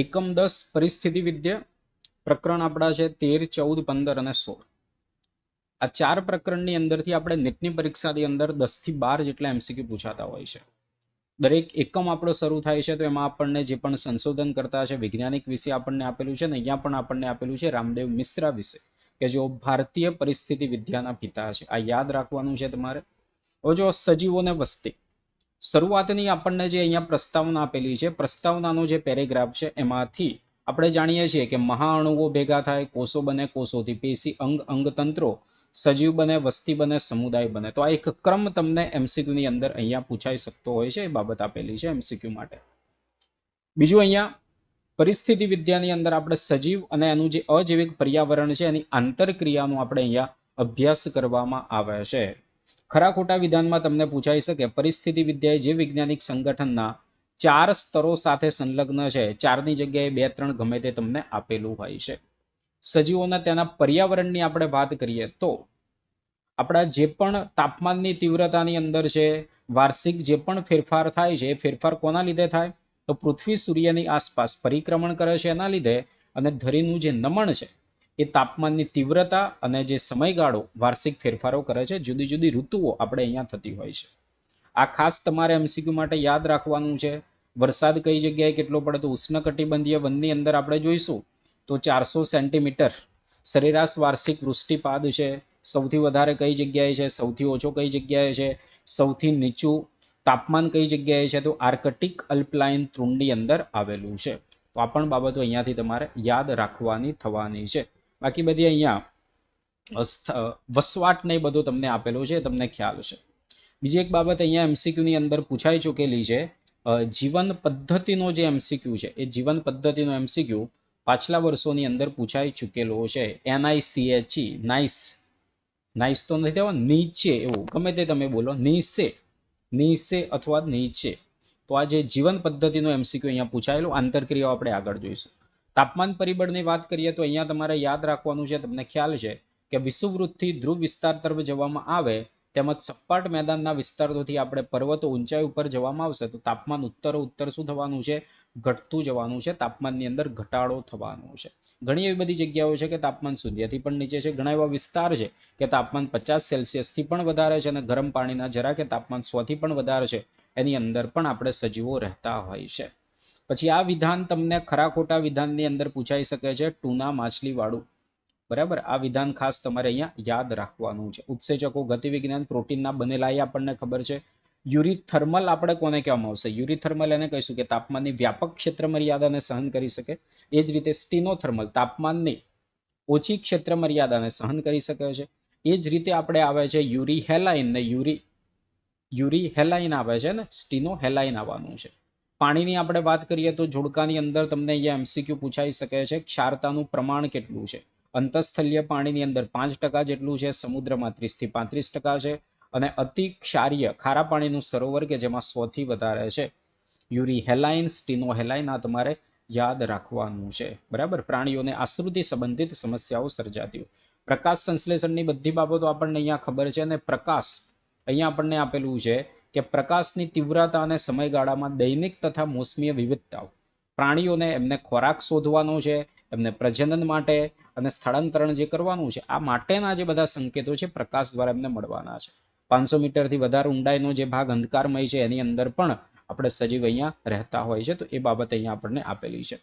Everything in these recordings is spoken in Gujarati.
એકમ 10 પરિસ્થિતિ વિદ્યા પ્રકરણ આપણા છે 13, 14, 15 અને 16. આ 4 પ્રકરણની અંદરથી આપણે નેટની પરીક્ષાની અંદર 10 થી 12 જેટલા એમસીક્યુ પૂછાતા હોય છે. દરેક એકમ આપણો શરૂ થાય છે તો એમાં આપણને જે પણ સંશોધન કરતા છે વૈજ્ઞાનિક વિશે આપણને આપેલું છે ને અહીંયા પણ આપણને આપેલું છે રામદેવ મિશ્રા વિશે, કે જેઓ ભારતીય પરિસ્થિતિ વિદ્યાના પિતા છે. આ યાદ રાખવાનું છે તમારે. હવે જો સજીવોને વસ્તી, શરૂઆતની આપણને જે અહીંયા પ્રસ્તાવના આપેલી છે, પ્રસ્તાવનાનો જે પેરેગ્રાફ છે એમાંથી આપણે જાણીએ છીએ કે મહાઅણુઓ ભેગા થાય, કોષો બને, કોષોથી પેશી, અંગ, અંગતંત્રો, સજીવ બને, વસ્તી બને, સમુદાય બને. તો આ એક ક્રમ તમને એમસીક્યુ ની અંદર અહીંયા પૂછાઈ શકતો હોય છે. એ બાબત આપેલી છે એમસીક્યુ માટે. બીજું અહીંયા પરિસ્થિતિ વિદ્યાની અંદર આપણે સજીવ અને એનું જે અજૈવિક પર્યાવરણ છે એની આંતરક્રિયાનો આપણે અહીંયા અભ્યાસ કરવામાં આવે છે. ખરા ખોટા વિધાનમાં તમને પૂછાઈ શકે પરિસ્થિતિ વિદ્યા જે વૈજ્ઞાનિક સંગઠનના 4 સ્તરો સાથે સંલગ્ન છે, 4ની જગ્યાએ 2, 3 ગમે તે તમને આપેલું હોય છે. સજીવોના તેના પર્યાવરણની આપણે વાત કરીએ તો આપણા જે પણ તાપમાનની તીવ્રતાની અંદર છે, વાર્ષિક જે પણ ફેરફાર થાય છે એ ફેરફાર કોના લીધે થાય? તો પૃથ્વી સૂર્યની આસપાસ પરિક્રમણ કરે છે એના લીધે, અને ધરીનું જે નમણ છે એ તાપમાનની તીવ્રતા અને જે સમયગાળો વાર્ષિક ફેરફારો કરે છે, જુદી જુદી ઋતુઓ આપણે અહીંયા થતી હોય છે. આ ખાસ તમારે એમસીક્યુ માટે યાદ રાખવાનું છે. વરસાદ કઈ જગ્યાએ કેટલો પડે? તો ઉષ્ણકટિબંધીય વનની અંદર આપણે જોઈશું તો 400 સેન્ટીમીટર સરેરાશ વાર્ષિક વૃષ્ટિપાત છે. સૌથી વધારે કઈ જગ્યાએ છે? સૌથી ઓછો કઈ જગ્યાએ છે? સૌથી નીચું તાપમાન કઈ જગ્યાએ છે? તો આર્કટિક અલ્પલાઇન તૃણની અંદર આવેલું છે. તો આ પણ બાબતો અહીંયાથી તમારે યાદ રાખવાની થવાની છે. બાકી બધી અહીંયા વસવાટ ને બધું તમને આપેલું છે, તમને ખ્યાલ છે. બીજી એક બાબત અહીંયા એમસીક્યુ ની અંદર પૂછાઈ ચૂકેલી છે, જીવન પદ્ધતિનો જે એમસીક્યુ છે એ જીવન પદ્ધતિનો એમસીક્યુ પાછલા વર્ષોની અંદર પૂછાઈ ચૂકેલો છે. NICHE, નાઇસ, નાઇસ તો નથી દેવા, નીચે, એવું ગમે તે તમે બોલો, નીચે, નીચે અથવા નીચે. તો આ જે જીવન પદ્ધતિનો એમસીક્યુ અહીંયા પૂછાયેલું. આંતરક્રિયાઓ આપણે આગળ જોઈશું. તાપમાન પરિબળની વાત કરીએ તો અહીંયા તમારે યાદ રાખવાનું છે, તમને ખ્યાલ છે કે વિષુવવૃત્તથી ધ્રુવ વિસ્તાર તરફ જવામાં આવે તેમજ સપાટ મેદાનના વિસ્તારોથી આપણે પર્વતો ઊંચાઈ ઉપર જવામાં આવશે તો તાપમાન ઉત્તર શું થવાનું છે? ઘટતું જવાનું છે. તાપમાનની અંદર ઘટાડો થવાનો છે. ઘણી એવી બધી જગ્યાઓ છે કે તાપમાન શૂન્યથી પણ નીચે છે. ઘણા એવા વિસ્તાર છે કે તાપમાન 50 સેલ્સિયસથી પણ વધારે છે, અને ગરમ પાણીના જરા કે તાપમાન 100 થી પણ વધારે છે. એની અંદર પણ આપણે સજીવો રહેતા હોય છે. પછી આ વિધાન તમને ખરા ખોટા વિધાનની અંદર પૂછાઈ શકે છે, ટૂના માછલી વાળું. બરાબર, આ વિધાન ખાસ તમારે અહીંયા યાદ રાખવાનું છે. ઉત્સેચકો, ગતિવિજ્ઞાન, પ્રોટીનના બનેલા એ આપણને ખબર છે. યુરિથર્મલ આપણે કોને કહેવામાં આવશે? યુરિથર્મલ એને કહીશું કે તાપમાનની વ્યાપક ક્ષેત્ર મર્યાદાને સહન કરી શકે. એ જ રીતે સ્ટીનોથર્મલ તાપમાનની ઓછી ક્ષેત્ર મર્યાદાને સહન કરી શકે છે. એ જ રીતે આપણે આવે છે યુરિહેલાઇન ને યુરિહેલાઇન આવે છે ને સ્ટીનોહેલાઇન આવવાનું છે. પાણીની આપણે વાત કરીએ તો જોડકાની અંદર તમને અહીંયા એમસીક્યુ પૂછાઈ શકે છે, ક્ષારતાનું પ્રમાણ કેટલું છે? અંતઃસ્થલીય પાણીની અંદર 5% જેટલું છે, સમુદ્રમાં 30 થી 35% છે, અને અતિ ક્ષારીય ખારા પાણીનું સરોવર કે જેમાં 100 થી વધારે છે. યુરિહેલાઇન, સ્ટીનોહેલાઇન આ તમારે યાદ રાખવાનું છે. બરાબર. પ્રાણીઓને આશ્રુતિ સંબંધિત સમસ્યાઓ સર્જાતી હોય. પ્રકાશ સંશ્લેષણની બધી બાબતો આપણને અહીંયા ખબર છે. અને પ્રકાશ અહીંયા આપણને આપેલું છે કે પ્રકાશની તીવ્રતા અને સમયગાળામાં દૈનિક તથા મોસમીય વિવિધતાઓ. પ્રાણીઓને એમને ખોરાક શોધવાનો છે, એમને પ્રજનન માટે અને સ્થળાંતરણ જે કરવાનું છે આ માટેના જે બધા સંકેતો છે પ્રકાશ દ્વારા એમને મળવાના છે. 500 મીટરથી વધારે ઊંડાઈનો જે ભાગ અંધકારમય છે એની અંદર પણ આપણે સજીવ અહીંયા રહેતા હોય છે. તો એ બાબત અહીંયા આપણને આપેલી છે.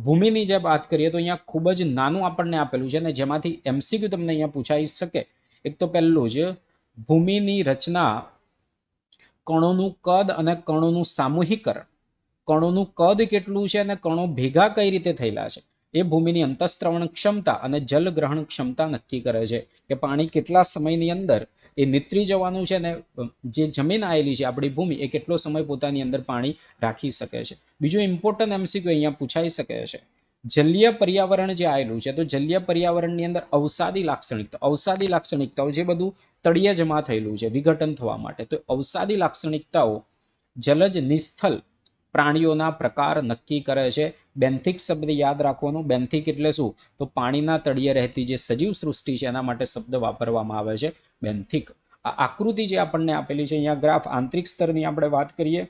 ભૂમિની જે વાત કરીએ તો અહીંયા ખૂબ જ નાનું આપણને આપેલું છે, અને જેમાંથી એમસીક્યુ તમને અહીંયા પૂછાઈ શકે. એક તો પહેલું જ ભૂમિની રચના, કણોનું કદ અને કણોનું સામૂહિકરણ. કણોનું કદ કેટલું છે અને કણો ભેગા કઈ રીતે થયેલા છે એ ભૂમિની અંતઃસ્ત્રવણ ક્ષમતા અને જલ ગ્રહણ ક્ષમતા નક્કી કરે છે, કે પાણી કેટલા સમયની અંદર એ નીતરી જવાનું છે, અને જે જમીન આવેલી છે આપણી ભૂમિ એ કેટલો સમય પોતાની અંદર પાણી રાખી શકે છે. બીજું ઇમ્પોર્ટન્ટ એમસીક્યુ અહીંયા પૂછાઈ શકે છે, જલીય પર્યાવરણ જે આવેલું છે તો જલીય પર્યાવરણની અંદર અવસાદી લાક્ષણિકતાઓ જે બધું તળિયે જમા થયેલું છે વિઘટન થવા માટે, તો અવસાદી લાક્ષણિકતાઓ જલજ નિસ્થલ પ્રાણીઓના પ્રકાર નક્કી કરે છે. બેન્થિક શબ્દ યાદ રાખવાનો. બેન્થિક એટલે શું? તો પાણીના તળિયે રહેતી જે સજીવ સૃષ્ટિ છે એના માટે શબ્દ વાપરવામાં આવે છે બેન્થિક. આ આકૃતિ જે આપણને આપેલી છે અહીંયા ગ્રાફ, આંતરિક સ્તરની આપણે વાત કરીએ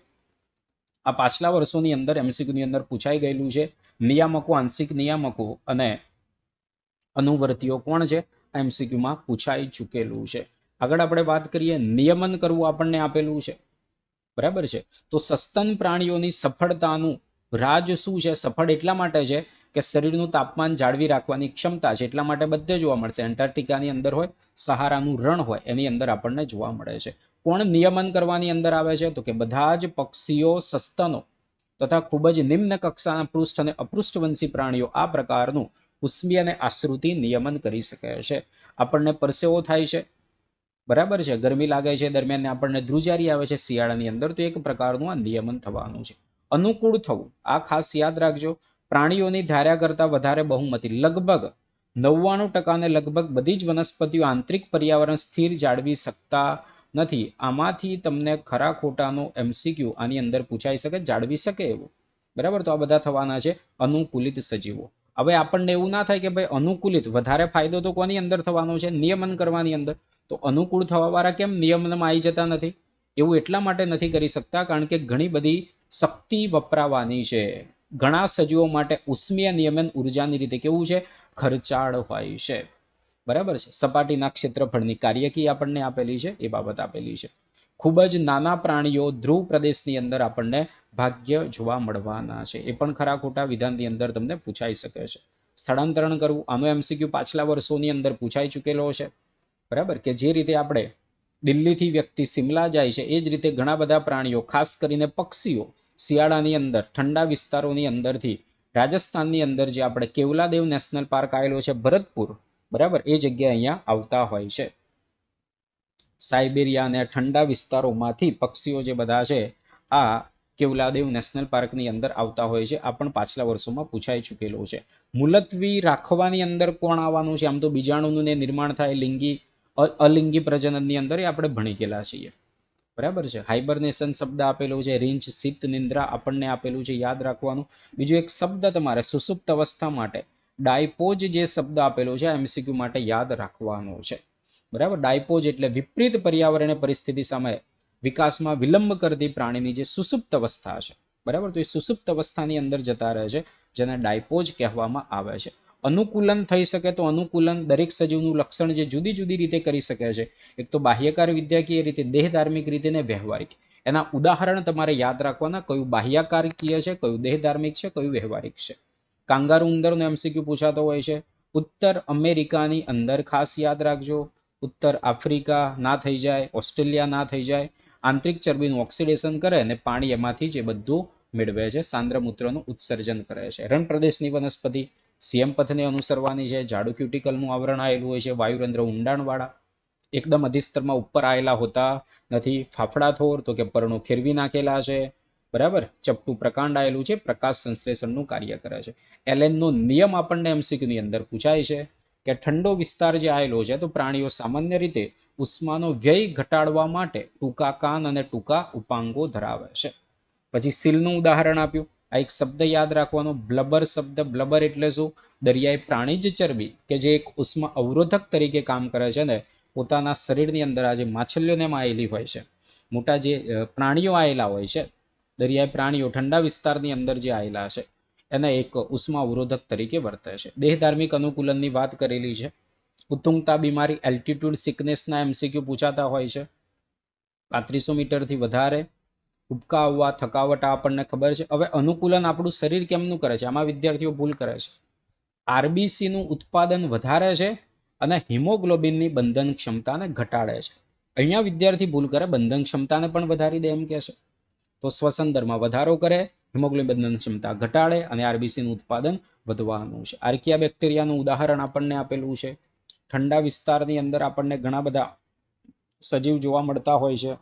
આ પાછલા વર્ષોની અંદર MCQ ની અંદર પૂછાઈ ગયેલું છે. નિયામકો, આંશિક નિયામકો અને અનુવર્તીઓ કોણ છે? MCQ માં પૂછાઈ ચૂકેલું છે. આગળ આપણે વાત કરીએ, નિયમન કરવું આપણને આપેલું છે, બરાબર છે. તો સસ્તન પ્રાણીઓની સફળતાનું રાજ શું છે? સફળ એટલા માટે છે કે શરીરનું તાપમાન જાળવી રાખવાની ક્ષમતા છે, એટલા માટે બધે જોવા મળશે. એન્ટાર્કટિકાની અંદર હોય, સહારાનું રણ હોય, એની અંદર આપણને જોવા મળે છે. કોણ નિયમન કરવાની અંદર આવે છે? તો કે બધા જ પક્ષીઓ, સસ્તનો તથા ખૂબ જ નિમ્ન કક્ષાના પૃષ્ઠ અને અપૃષ્ઠવંશી પ્રાણીઓ આ પ્રકારનું ઉષ્મી અને આશ્રુતિ નિયમન કરી શકે છે. આપણને પરસેવો થાય છે, બરાબર છે, ગરમી લાગે છે, દરમિયાન આપણને ધ્રુજારી આવે છે શિયાળાની અંદર, તો એક પ્રકારનું આ નિયમન થવાનું છે. અનુકૂળ થવું, આ ખાસ યાદ રાખજો. પ્રાણીઓની ધાર્યા કરતા વધારે બહુમતી, લગભગ 99% ને લગભગ બધી જ વનસ્પતિઓ આંતરિક પર્યાવરણ સ્થિર જાળવી શકતા નથી. આમાંથી તમને ખરા ખોટાનો MCQ આની અંદર પૂછાઈ શકે, જાળવી શકે એવું, બરાબર. તો આ બધા થવાના છે અનુકૂલિત સજીવો. હવે આપણને એવું ના થાય કે ભાઈ અનુકૂલિત વધારે ફાયદો તો કોની અંદર થવાનો છે? નિયમન કરવાની અંદર. તો અનુકૂળ થવા વાળા કેમ નિયમનમાં આવી જતા નથી? એવું એટલા માટે નથી કરી શકતા કારણ કે ઘણી બધી શક્તિ વપરાવાની છે. ઘણા સજીવો માટે ઉષ્મીય નિયમન ઉર્જાની રીતે કેવું છે? ખર્ચાળ હોય છે, બરાબર છે. સપાટીના ક્ષેત્રફળની કાર્યકી આપણને આપેલી છે, એ બાબત આપેલી છે. ખૂબ જ નાના પ્રાણીઓ ધ્રુવ પ્રદેશની અંદર આપણને ભાગ્ય જોવા મળવાના છે. એ પણ ખરા ખોટા વિધાનની અંદર તમને પૂછાઈ શકે છે. સ્થળાંતરણ કરવું, આનો MCQ પાછલા વર્ષોની અંદર પૂછાઈ ચૂકેલો છે, બરાબર. કે જે રીતે આપણે દિલ્હીથી વ્યક્તિ સિમલા જાય છે, એ જ રીતે ઘણા બધા પ્રાણીઓ, ખાસ કરીને પક્ષીઓ, શિયાળાની અંદર ઠંડા વિસ્તારોની અંદરથી રાજસ્થાનની અંદર જે આપણે કેવલાદેવ નેશનલ પાર્ક આવેલો છે, ભરતપુર, બરાબર, એ જગ્યાએ અહીંયા આવતા હોય છે. સાઇબેરિયા અને ઠંડા વિસ્તારોમાંથી પક્ષીઓ જે બધા છે આ કેવલાદેવ નેશનલ પાર્કની અંદર આવતા હોય છે. આ પણ પાછલા વર્ષોમાં પૂછાઈ ચૂકેલું છે. મુલતવી રાખવાની અંદર કોણ આવવાનું છે? આમ તો બીજાણુનું નિર્માણ થાય લિંગી અલિંગી પ્રજનનની અંદર, એ આપણે ભણી ગયેલા છીએ, બરાબર છે. હાઇબરનેશન શબ્દ આપેલો છે, રીંછ, શીત નિંદ્રા આપણને આપેલું છે, યાદ રાખવાનું. બીજું એક શબ્દ તમારે સુસુપ્ત અવસ્થા માટે ડાયપોજ જે શબ્દ આપેલો છે MCQ માટે યાદ રાખવાનો છે, બરાબર. ડાયપોજ એટલે વિપરીત પર્યાવરણીય પરિસ્થિતિ સામે વિકાસમાં વિલંબ કરતી પ્રાણીની જે સુસુપ્ત અવસ્થા છે, બરાબર. તો એ સુસુપ્ત અવસ્થાની અંદર જતા રહે છે, જેને ડાયપોજ કહેવામાં આવે છે. અનુકૂલન થઈ શકે, તો અનુકૂલન દરેક સજીવનું લક્ષણ જે જુદી જુદી રીતે કરી શકે છે. એક તો બાહ્યકાર વિદ્યાકીય રીતે, દેહ ધાર્મિક રીતે ને વ્યવહારિક. એના ઉદાહરણ તમારે યાદ રાખવાના, કયું બાહ્યકારકીય છે, કયું દેહ ધાર્મિક છે, કયું વ્યવહારિક છે. કાંગારૂ ઉંદરનો MCQ પૂછાતો હોય છે. ઉત્તર અમેરિકાની અંદર ખાસ યાદ રાખજો, ઉત્તર આફ્રિકા ના થઈ જાય, ઓસ્ટ્રેલિયા ના થઈ જાય. આંતરિક ચરબીનું ઓક્સિડેશન કરે અને પાણી એમાંથી જે બધું મેળવે છે, સાંદ્ર મૂત્રનું ઉત્સર્જન કરે છે. રણ પ્રદેશની વનસ્પતિ CM પથને અનુસરવાની છે. જાડુ ક્યુટિકલનું આવરણ આવેલું હોય છે, વાયુરંધ્ર ઊંડાણવાળા, એકદમ અધિસ્તરમાં ઉપર આવેલા હોતા નથી. ફાફડા થોર, તો કે પર્ણો ખેરવી નાખેલા છે, બરાબર. ચપટું પ્રકાંડ આવેલું છે, પ્રકાશ સંશ્લેષણનું કાર્ય કરે છે. એલેનનો નિયમ આપણને MCQ ની અંદર પૂછાય છે કે ઠંડો વિસ્તાર જે આવેલો છે, તો પ્રાણીઓ સામાન્ય રીતે ઉષ્માનો વ્યય ઘટાડવા માટે ટૂંકા કાન અને ટૂંકા ઉપાંગો ધરાવે છે. પછી સીલનું ઉદાહરણ આપ્યું. આ એક શબ્દ યાદ રાખવાનો, બ્લબર શબ્દ. બ્લબર એટલે શું? દરિયાઈ પ્રાણીજ ચરબી, કે જે એક ઉષ્મા અવરોધક તરીકે કામ કરે છે ને પોતાના શરીરની અંદર આ જે માછલીઓને આવેલી હોય છે, મોટા જે પ્રાણીઓ આવેલા હોય છે, દરિયાઈ પ્રાણીઓ ઠંડા વિસ્તારની અંદર જે આવેલા છે, એને એક ઉષ્મા અવરોધક તરીકે વર્તે છે. દેહ ધાર્મિક અનુકૂલનની વાત કરેલી છે. ઉત્તુંગતા બીમારી, એલ્ટિટ્યુડ સિકનેસના MCQ પૂછાતા હોય છે. 3500 મીટરથી વધારે, ઉબકા આવવા, થકાવટ આપણને ખબર છે. હવે અનુકૂલન આપણું શરીર કેમનું કરે છે? આમાં વિદ્યાર્થીઓ ભૂલ કરે છે. RBC નું ઉત્પાદન વધારે છે અને હિમોગ્લોબિનની બંધન ક્ષમતાને ઘટાડે છે. અહીંયા વિદ્યાર્થી ભૂલ કરે, બંધન ક્ષમતાને પણ વધારી દે એમ કે છે. તો શ્વસન દરમાં વધારો કરે, હિમોગ્લોબિન બંધન ક્ષમતા ઘટાડે અને RBC નું ઉત્પાદન વધવાનું છે. આર્કિયા બેક્ટેરિયાનું ઉદાહરણ આપણને આપેલું છે. ઠંડા વિસ્તારની અંદર આપણને ઘણા બધા સજીવ જોવા મળતા હોય છે.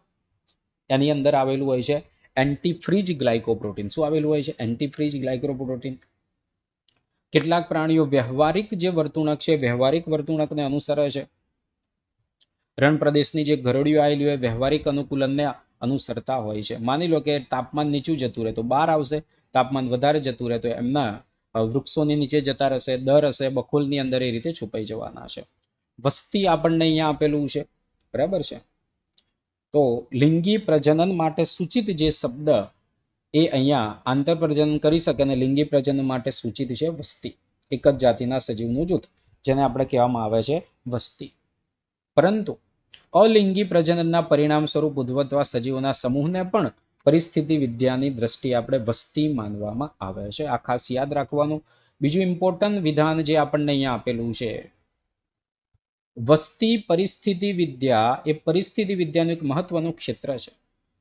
એની અંદર આવેલું હોય છે એન્ટીફ્રીજ ગ્લાયકોપ્રોટીન. શું આવેલું હોય છે? એન્ટીફ્રીજ ગ્લાયકોપ્રોટીન. કેટલાક પ્રાણીઓ વ્યવહારિક જે વર્તુણક છે, વ્યવહારિક વર્તુણકને અનુસરે છે. રણ પ્રદેશની જે ઘરડીઓ આવેલી હોય વ્યવહારિક અનુકૂલનને અનુસરતા હોય છે. માની લો કે તાપમાન નીચું જતું રહે તો બહાર આવશે, તાપમાન વધારે જતું રહે તો એમના વૃક્ષોની નીચે જતા રહેશે, દર હશે, બખોલની અંદર એ રીતે છુપાઈ જવાના છે. વસ્તી આપણને અહીંયા આપેલું છે, બરાબર છે. તો લિંગી પ્રજનન માટે સૂચિત જે શબ્દ એ અહીંયા આંતરપ્રજનન કરી શકે અને લિંગી પ્રજનન માટે સૂચિત છે વસ્તી, એક જ જાતિના સજીવનું જૂથ, જેને આપણે કહેવામાં આવે છે વસ્તી. પરંતુ અલિંગી પ્રજનનના પરિણામ સ્વરૂપ ઉદ્ભવતા સજીવોના સમૂહને પણ પરિસ્થિતિ વિદ્યાની દ્રષ્ટિએ આપણે વસ્તી માનવામાં આવે છે. આ ખાસ યાદ રાખવાનું. બીજું ઇમ્પોર્ટન્ટ વિધાન જે આપણને અહીંયા આપેલું છે, વસ્તી પરિસ્થિતિ વિદ્યા એ પરિસ્થિતિ વિદ્યાનું એક મહત્વનું ક્ષેત્ર છે.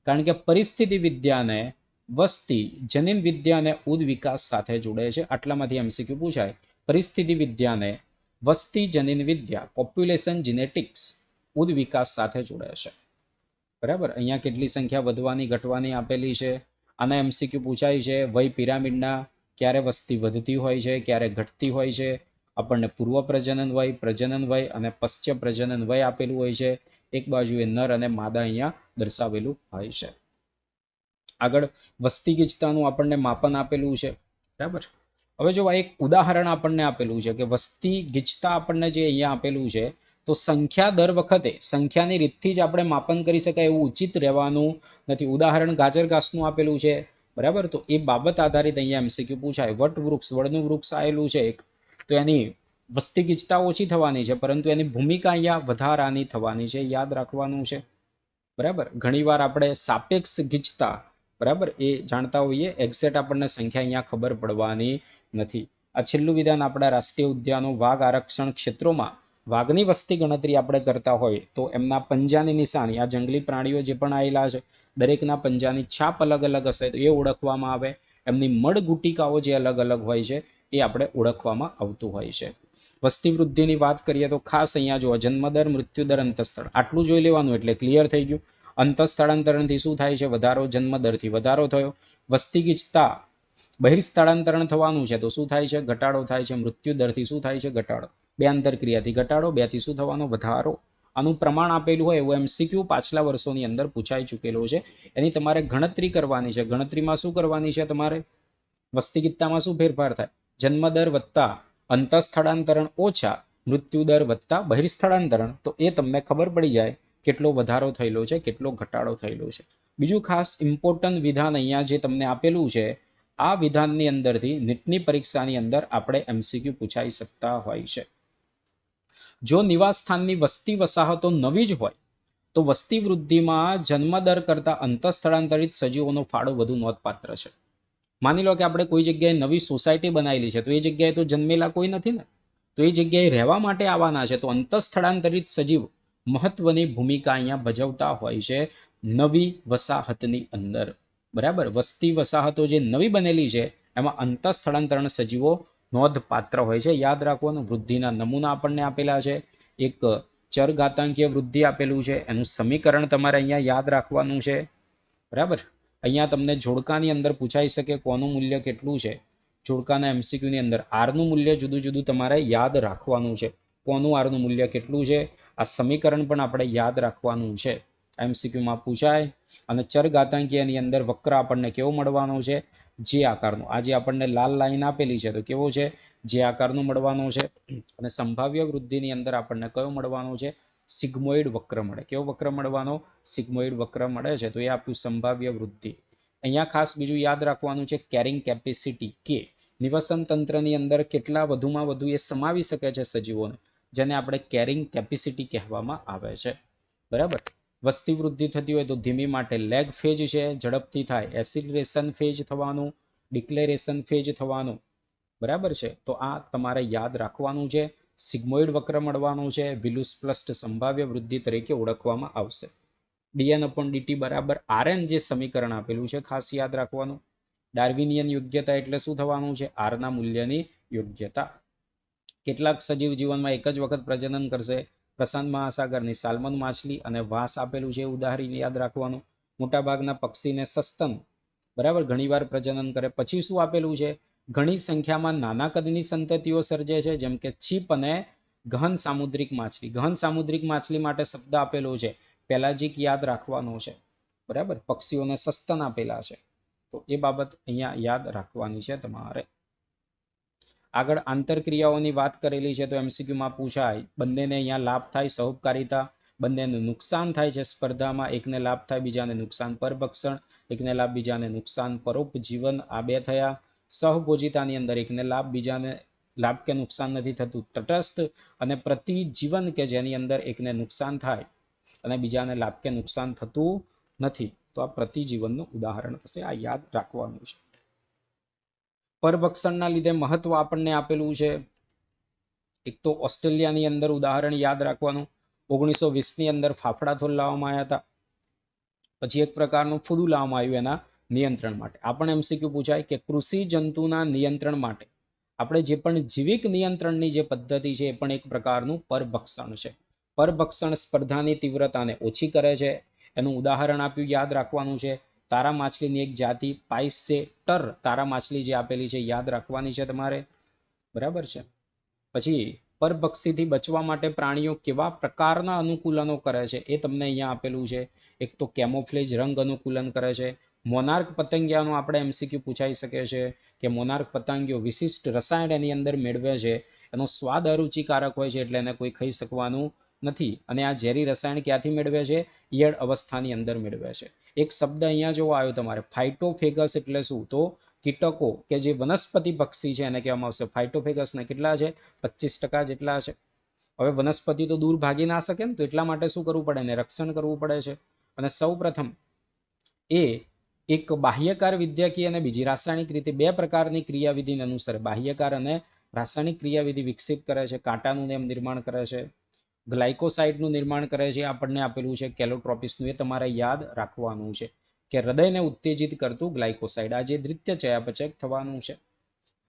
કારણ કે પરિસ્થિતિ વિદ્યાને વસ્તી જનીન વિદ્યા અને ઉદ વિકાસ સાથે જોડે છે. આટલામાંથી એમસીક્યુ પૂછાય. પરિસ્થિતિ વિદ્યાને વસ્તી જનીન વિદ્યા પોપ્યુલેશન જીનેટિક્સ ઉદ વિકાસ સાથે જોડે છે. બરાબર. અહીંયા કેટલી સંખ્યા વધવાની ઘટવાની આપેલી છે. આના એમસીક્યુ પૂછાય છે. વય પિરામિડના ક્યારે વસ્તી વધતી હોય છે, ક્યારે ઘટતી હોય છે. આપણને પૂર્વ પ્રજનન વય અને પશ્ચિમ પ્રજનન વય આપેલું હોય છે. એક બાજુએ નર અને માદા અહીંયા દર્શાવેલું હોય છે. આગળ વસ્તી ગીચતાનું આપણને માપન આપેલું છે. બરાબર. હવે જો એક ઉદાહરણ આપણને આપેલું છે કે વસ્તી ગીચતા આપણને જે અહીંયા આપેલું છે, તો સંખ્યા દર વખતે સંખ્યાની રીતથી જ આપણે માપન કરી શકાય એવું ઉચિત રહેવાનું નથી. ઉદાહરણ ગાજર ઘાસનું આપેલું છે. બરાબર. તો એ બાબત આધારિત અહીંયા એમસીક્યુ પૂછાય. વડનું વૃક્ષ આવેલું છે એક, તો એની વસ્તી ગીચતા ઓછી થવાની છે, પરંતુ એની ભૂમિકા અહીંયા વધારાની થવાની છે. યાદ રાખવાનું છે. બરાબર. ઘણીવાર આપણે સાપેક્ષ ગીચતા બરાબર એ જાણતા હોઈએ, એક્ઝેક્ટ આપણને સંખ્યા અહીંયા ખબર પડવાની નથી. આ છેલ્લું વિધાન આપણા રાષ્ટ્રીય ઉદ્યાનો વાઘ આરક્ષણ ક્ષેત્રોમાં વાઘની વસ્તી ગણતરી આપણે કરતા હોય તો એમના પંજાની નિશાની, આ જંગલી પ્રાણીઓ જે પણ આવેલા છે દરેકના પંજાની છાપ અલગ અલગ હશે તો એ ઓળખવામાં આવે. એમની મળ ગુટિકાઓ જે અલગ અલગ હોય છે એ આપણે ઓળખવામાં આવતું હોય છે. વસ્તી વૃદ્ધિની વાત કરીએ તો ખાસ અહીંયા જો જન્મદર, મૃત્યુદર, અંતઃસ્થળ આટલું જોઈ લેવાનું એટલે ક્લિયર થઈ ગયું. અંતઃસ્થળાંતરણથી શું થાય છે? વધારો. જન્મદરથી વધારો થયો. વસ્તી ગીચતા બહિર્સ્થળાંતરણ થવાનું છે તો શું થાય છે? ઘટાડો થાય છે. મૃત્યુદરથી શું થાય છે? ઘટાડો. બે આંતરક્રિયાથી ઘટાડો, બેથી શું થવાનો? વધારો. આનું પ્રમાણ આપેલું હોય એવું એમસીક્યુ પાછલા વર્ષોની અંદર પૂછાઈ ચૂકેલો છે. એની તમારે ગણતરી કરવાની છે. ગણતરીમાં શું કરવાની છે તમારે? વસ્તી ગીચતામાં શું ફેરફાર થાય? જન્મદર વત્તા અંતઃસ્થળાંતરણ ઓછા મૃત્યુદર વત્તા બહિર્સ્થળાંતરણ, તો એ તમને ખબર પડી જાય કેટલો વધારો થયેલો છે, કેટલો ઘટાડો થયેલો છે. બીજું ખાસ ઇમ્પોર્ટન્ટ વિધાન અહીંયા જે તમને આપેલું છે, આ વિધાનની અંદરથી નીટની પરીક્ષાની અંદર આપણે એમસીક્યુ પૂછાઈ શકતા હોય છે. જો નિવાસ સ્થાનની વસ્તી વસાહતો નવી જ હોય તો વસ્તી વૃદ્ધિમાં જન્મદર કરતા અંતઃસ્થળાંતરિત સજીવોનો ફાળો વધુ નોંધપાત્ર છે. માની લો કે આપણે કોઈ જગ્યાએ નવી સોસાયટી બનાવેલી છે, તો એ જગ્યાએ તો જન્મેલા કોઈ નથી ને, તો એ જગ્યાએ રહેવા માટે આવવાના છે, તો અંતઃસ્થળાંતરિત સજીવ મહત્વની ભૂમિકા અહીંયા ભજવતા હોય છે નવી વસાહતની અંદર. બરાબર. વસ્તી વસાહતો જે નવી બનેલી છે એમાં અંતઃસ્થળાંતરણ સજીવો નોંધપાત્ર હોય છે. યાદ રાખવાનું. વૃદ્ધિના નમૂના આપણને આપેલા છે. એક ચરઘાતાંકીય વૃદ્ધિ આપેલું છે, એનું સમીકરણ તમારે અહીંયા યાદ રાખવાનું છે. બરાબર. અહીંયા તમને જોડકાની અંદર પૂછાઈ શકે કોનું મૂલ્ય કેટલું છે. જોડકાના એમસીક્યુની અંદર આરનું મૂલ્ય જુદું જુદું તમારે યાદ રાખવાનું છે. કોનું આરનું મૂલ્ય કેટલું છે, આ સમીકરણ પણ આપણે યાદ રાખવાનું છે. એમસીક્યુમાં પૂછાય. અને ચરઘાતાંકીયની અંદર વક્ર આપણને કેવો મળવાનો છે? જે આકારનું. આ જે આપણને લાલ લાઈન આપેલી છે તો કેવો છે? જે આકારનું મળવાનું છે. અને સંભાવ્ય વૃદ્ધિની અંદર આપણને કયો મળવાનો છે? સિગ્મોઇડ વક્ર મળે. કેવો વક્ર મળવાનો? સિગ્મોઇડ વક્ર મળે છે. તો એ આપ્યું સંભાવ્ય વૃદ્ધિ. અહીંયા ખાસ બીજું યાદ રાખવાનું છે કેરિંગ કેપેસિટી, કે નિવસન તંત્રની અંદર કેટલા વધુમાં વધુ એ સમાવી શકે છે સજીવોને, જેને આપણે કેરિંગ કેપેસિટી કહેવામાં આવે છે. બરાબર. વસ્તી વૃદ્ધિ થતી હોય તો ધીમી માટે લેગ ફેજ છે, ઝડપથી થાય એસિલરેશન ફેજ થવાનું, ડિક્લેરેશન ફેજ થવાનું. બરાબર છે. તો આ તમારે યાદ રાખવાનું છે. સિગ્મોઇડ વક્ર મળવાનું છે, વિલુસ પ્લસ્ટ સંભાવ્ય વૃદ્ધિ તરીકે ઓળખવામાં આવશે. dn/dt બરાબર rn જે સમીકરણ આપેલું છે ખાસ યાદ રાખવાનું. ડાર્વિનિયન યોગ્યતા એટલે શું થવાનું છે? આરના મૂલ્યની યોગ્યતા. કેટલાક સજીવ જીવનમાં એક જ વખત પ્રજનન કરશે? પ્રશાંત મહાસાગરની સાલ્મન માછલી અને વાંસ આપેલું છે ઉદાહરણ યાદ રાખવાનું. મોટાભાગના પક્ષીને સસ્તન બરાબર ઘણીવાર પ્રજનન કરે. પછી શું આપેલું છે? ઘણી સંખ્યામાં નાના કદની સંતતિઓ સર્જે છે, જેમ કે છીપ અને ગહન સામુદ્રિક માછલી. ગહન સામુદ્રિક માછલી માટે શબ્દ આપેલો છે પેલાજિક, યાદ રાખવાનો છે. બરાબર. પક્ષીઓને સસ્તન આપેલા છે, તો એ બાબત અહીંયા યાદ રાખવાની છે તમારે. આગળ આંતરક્રિયાઓની વાત કરેલી છે તો એમસીક્યુમાં પૂછાય. બંનેને અહીંયા લાભ થાય, સહકારિતા. બંનેને નુકસાન થાય છે સ્પર્ધામાં, એકને લાભ થાય બીજાને નુકસાન. પરભક્ષણ, એકને લાભ બીજાને નુકસાન. પરોપજીવન, આ બે થયા. સહભોજિતાની અંદર એકને લાભ બીજાને લાભ કે નુકસાન નથી થતું. તટસ્થ અને પ્રતિજીવન કે જેની અંદર એકને નુકસાન થાય અને બીજાને લાભ કે નુકસાન થતું નથી. તો આ પ્રતિજીવનનું ઉદાહરણ થશે. આ યાદ રાખવાનું છે. પરભક્ષણના લીધે મહત્વ આપણને આપેલું છે. એક તો ઓસ્ટ્રેલિયાની અંદર ઉદાહરણ યાદ રાખવાનું. 1920ની અંદર ફાફડા થોલ લાવવામાં આવ્યા હતા. પછી એક પ્રકારનું ફૂદું લાવવામાં આવ્યું એના નિયંત્રણ માટે. આપણને એમસીક્યુ પૂછાય કે કૃષિ જંતુના નિયંત્રણ માટે આપણે જે પણ જીવિક નિયંત્રણની જે પદ્ધતિ છે એ પણ એક પ્રકારનું પરભક્ષણ છે. પરભક્ષણ સ્પર્ધાની તીવ્રતાને ઓછી કરે છે. એનું ઉદાહરણ આપ્યું, યાદ રાખવાનું છે. તારા માછલીની એક જાતિ પાઇસેટર તારા માછલી જે આપેલી છે યાદ રાખવાની છે તમારે, બરાબર છે. પછી પરભક્ષીથી બચવા માટે પ્રાણીઓ કેવા પ્રકારના અનુકૂલનો કરે છે એ તમને અહીંયા આપેલું છે. એક તો કેમોફ્લેજ, રંગ અનુકૂલન કરે છે. મોનાર્ક પતંગિયાનો આપણે એમસીક્યુ પૂછાઈ શકે છે કે મોનાર્ક પતંગિયો વિશિષ્ટ રસાયણ એની અંદર મેળવે છે, એનો સ્વાદ અરુચિકારક હોય છે એટલે એને કોઈ ખાઈ શકવાનું નથી. અને આ ઝેરી રસાયણ ક્યાંથી મેળવે છે? ઈયળ અવસ્થાની અંદર મેળવે છે. એક શબ્દ અહીંયા જોવો આવ્યો તમારે, ફાઇટોફેગસ એટલે શું? તો કીટકો કે જે વનસ્પતિ પક્ષી છે એને કહેવામાં આવશે ફાઇટોફેગસને. કેટલા છે? 25% જેટલા છે. હવે વનસ્પતિ તો દૂર ભાગી ના શકે ને, તો એટલા માટે શું કરવું પડે? એને રક્ષણ કરવું પડે છે. અને સૌ પ્રથમ એ એક બાહ્યકાર વિદ્યાકીય અને બીજી રાસાયણિક રીતે બે પ્રકારની ક્રિયાવિધિને અનુસરે. બાહ્યકાર અને રાસાયણિક ક્રિયાવિધિ વિકસિત કરે છે. કાંટાનું નિર્માણ કરે છે. ગ્લાયકોસાઇડનું નિર્માણ કરે છે. આપણને આપેલું છે કેલોટ્રોપિસનું. એ તમારે યાદ રાખવાનું છે કે હૃદયને ઉત્તેજિત કરતું ગ્લાયકોસાઇડ, આ જે દ્વિતીય ચયાપચય થવાનું છે.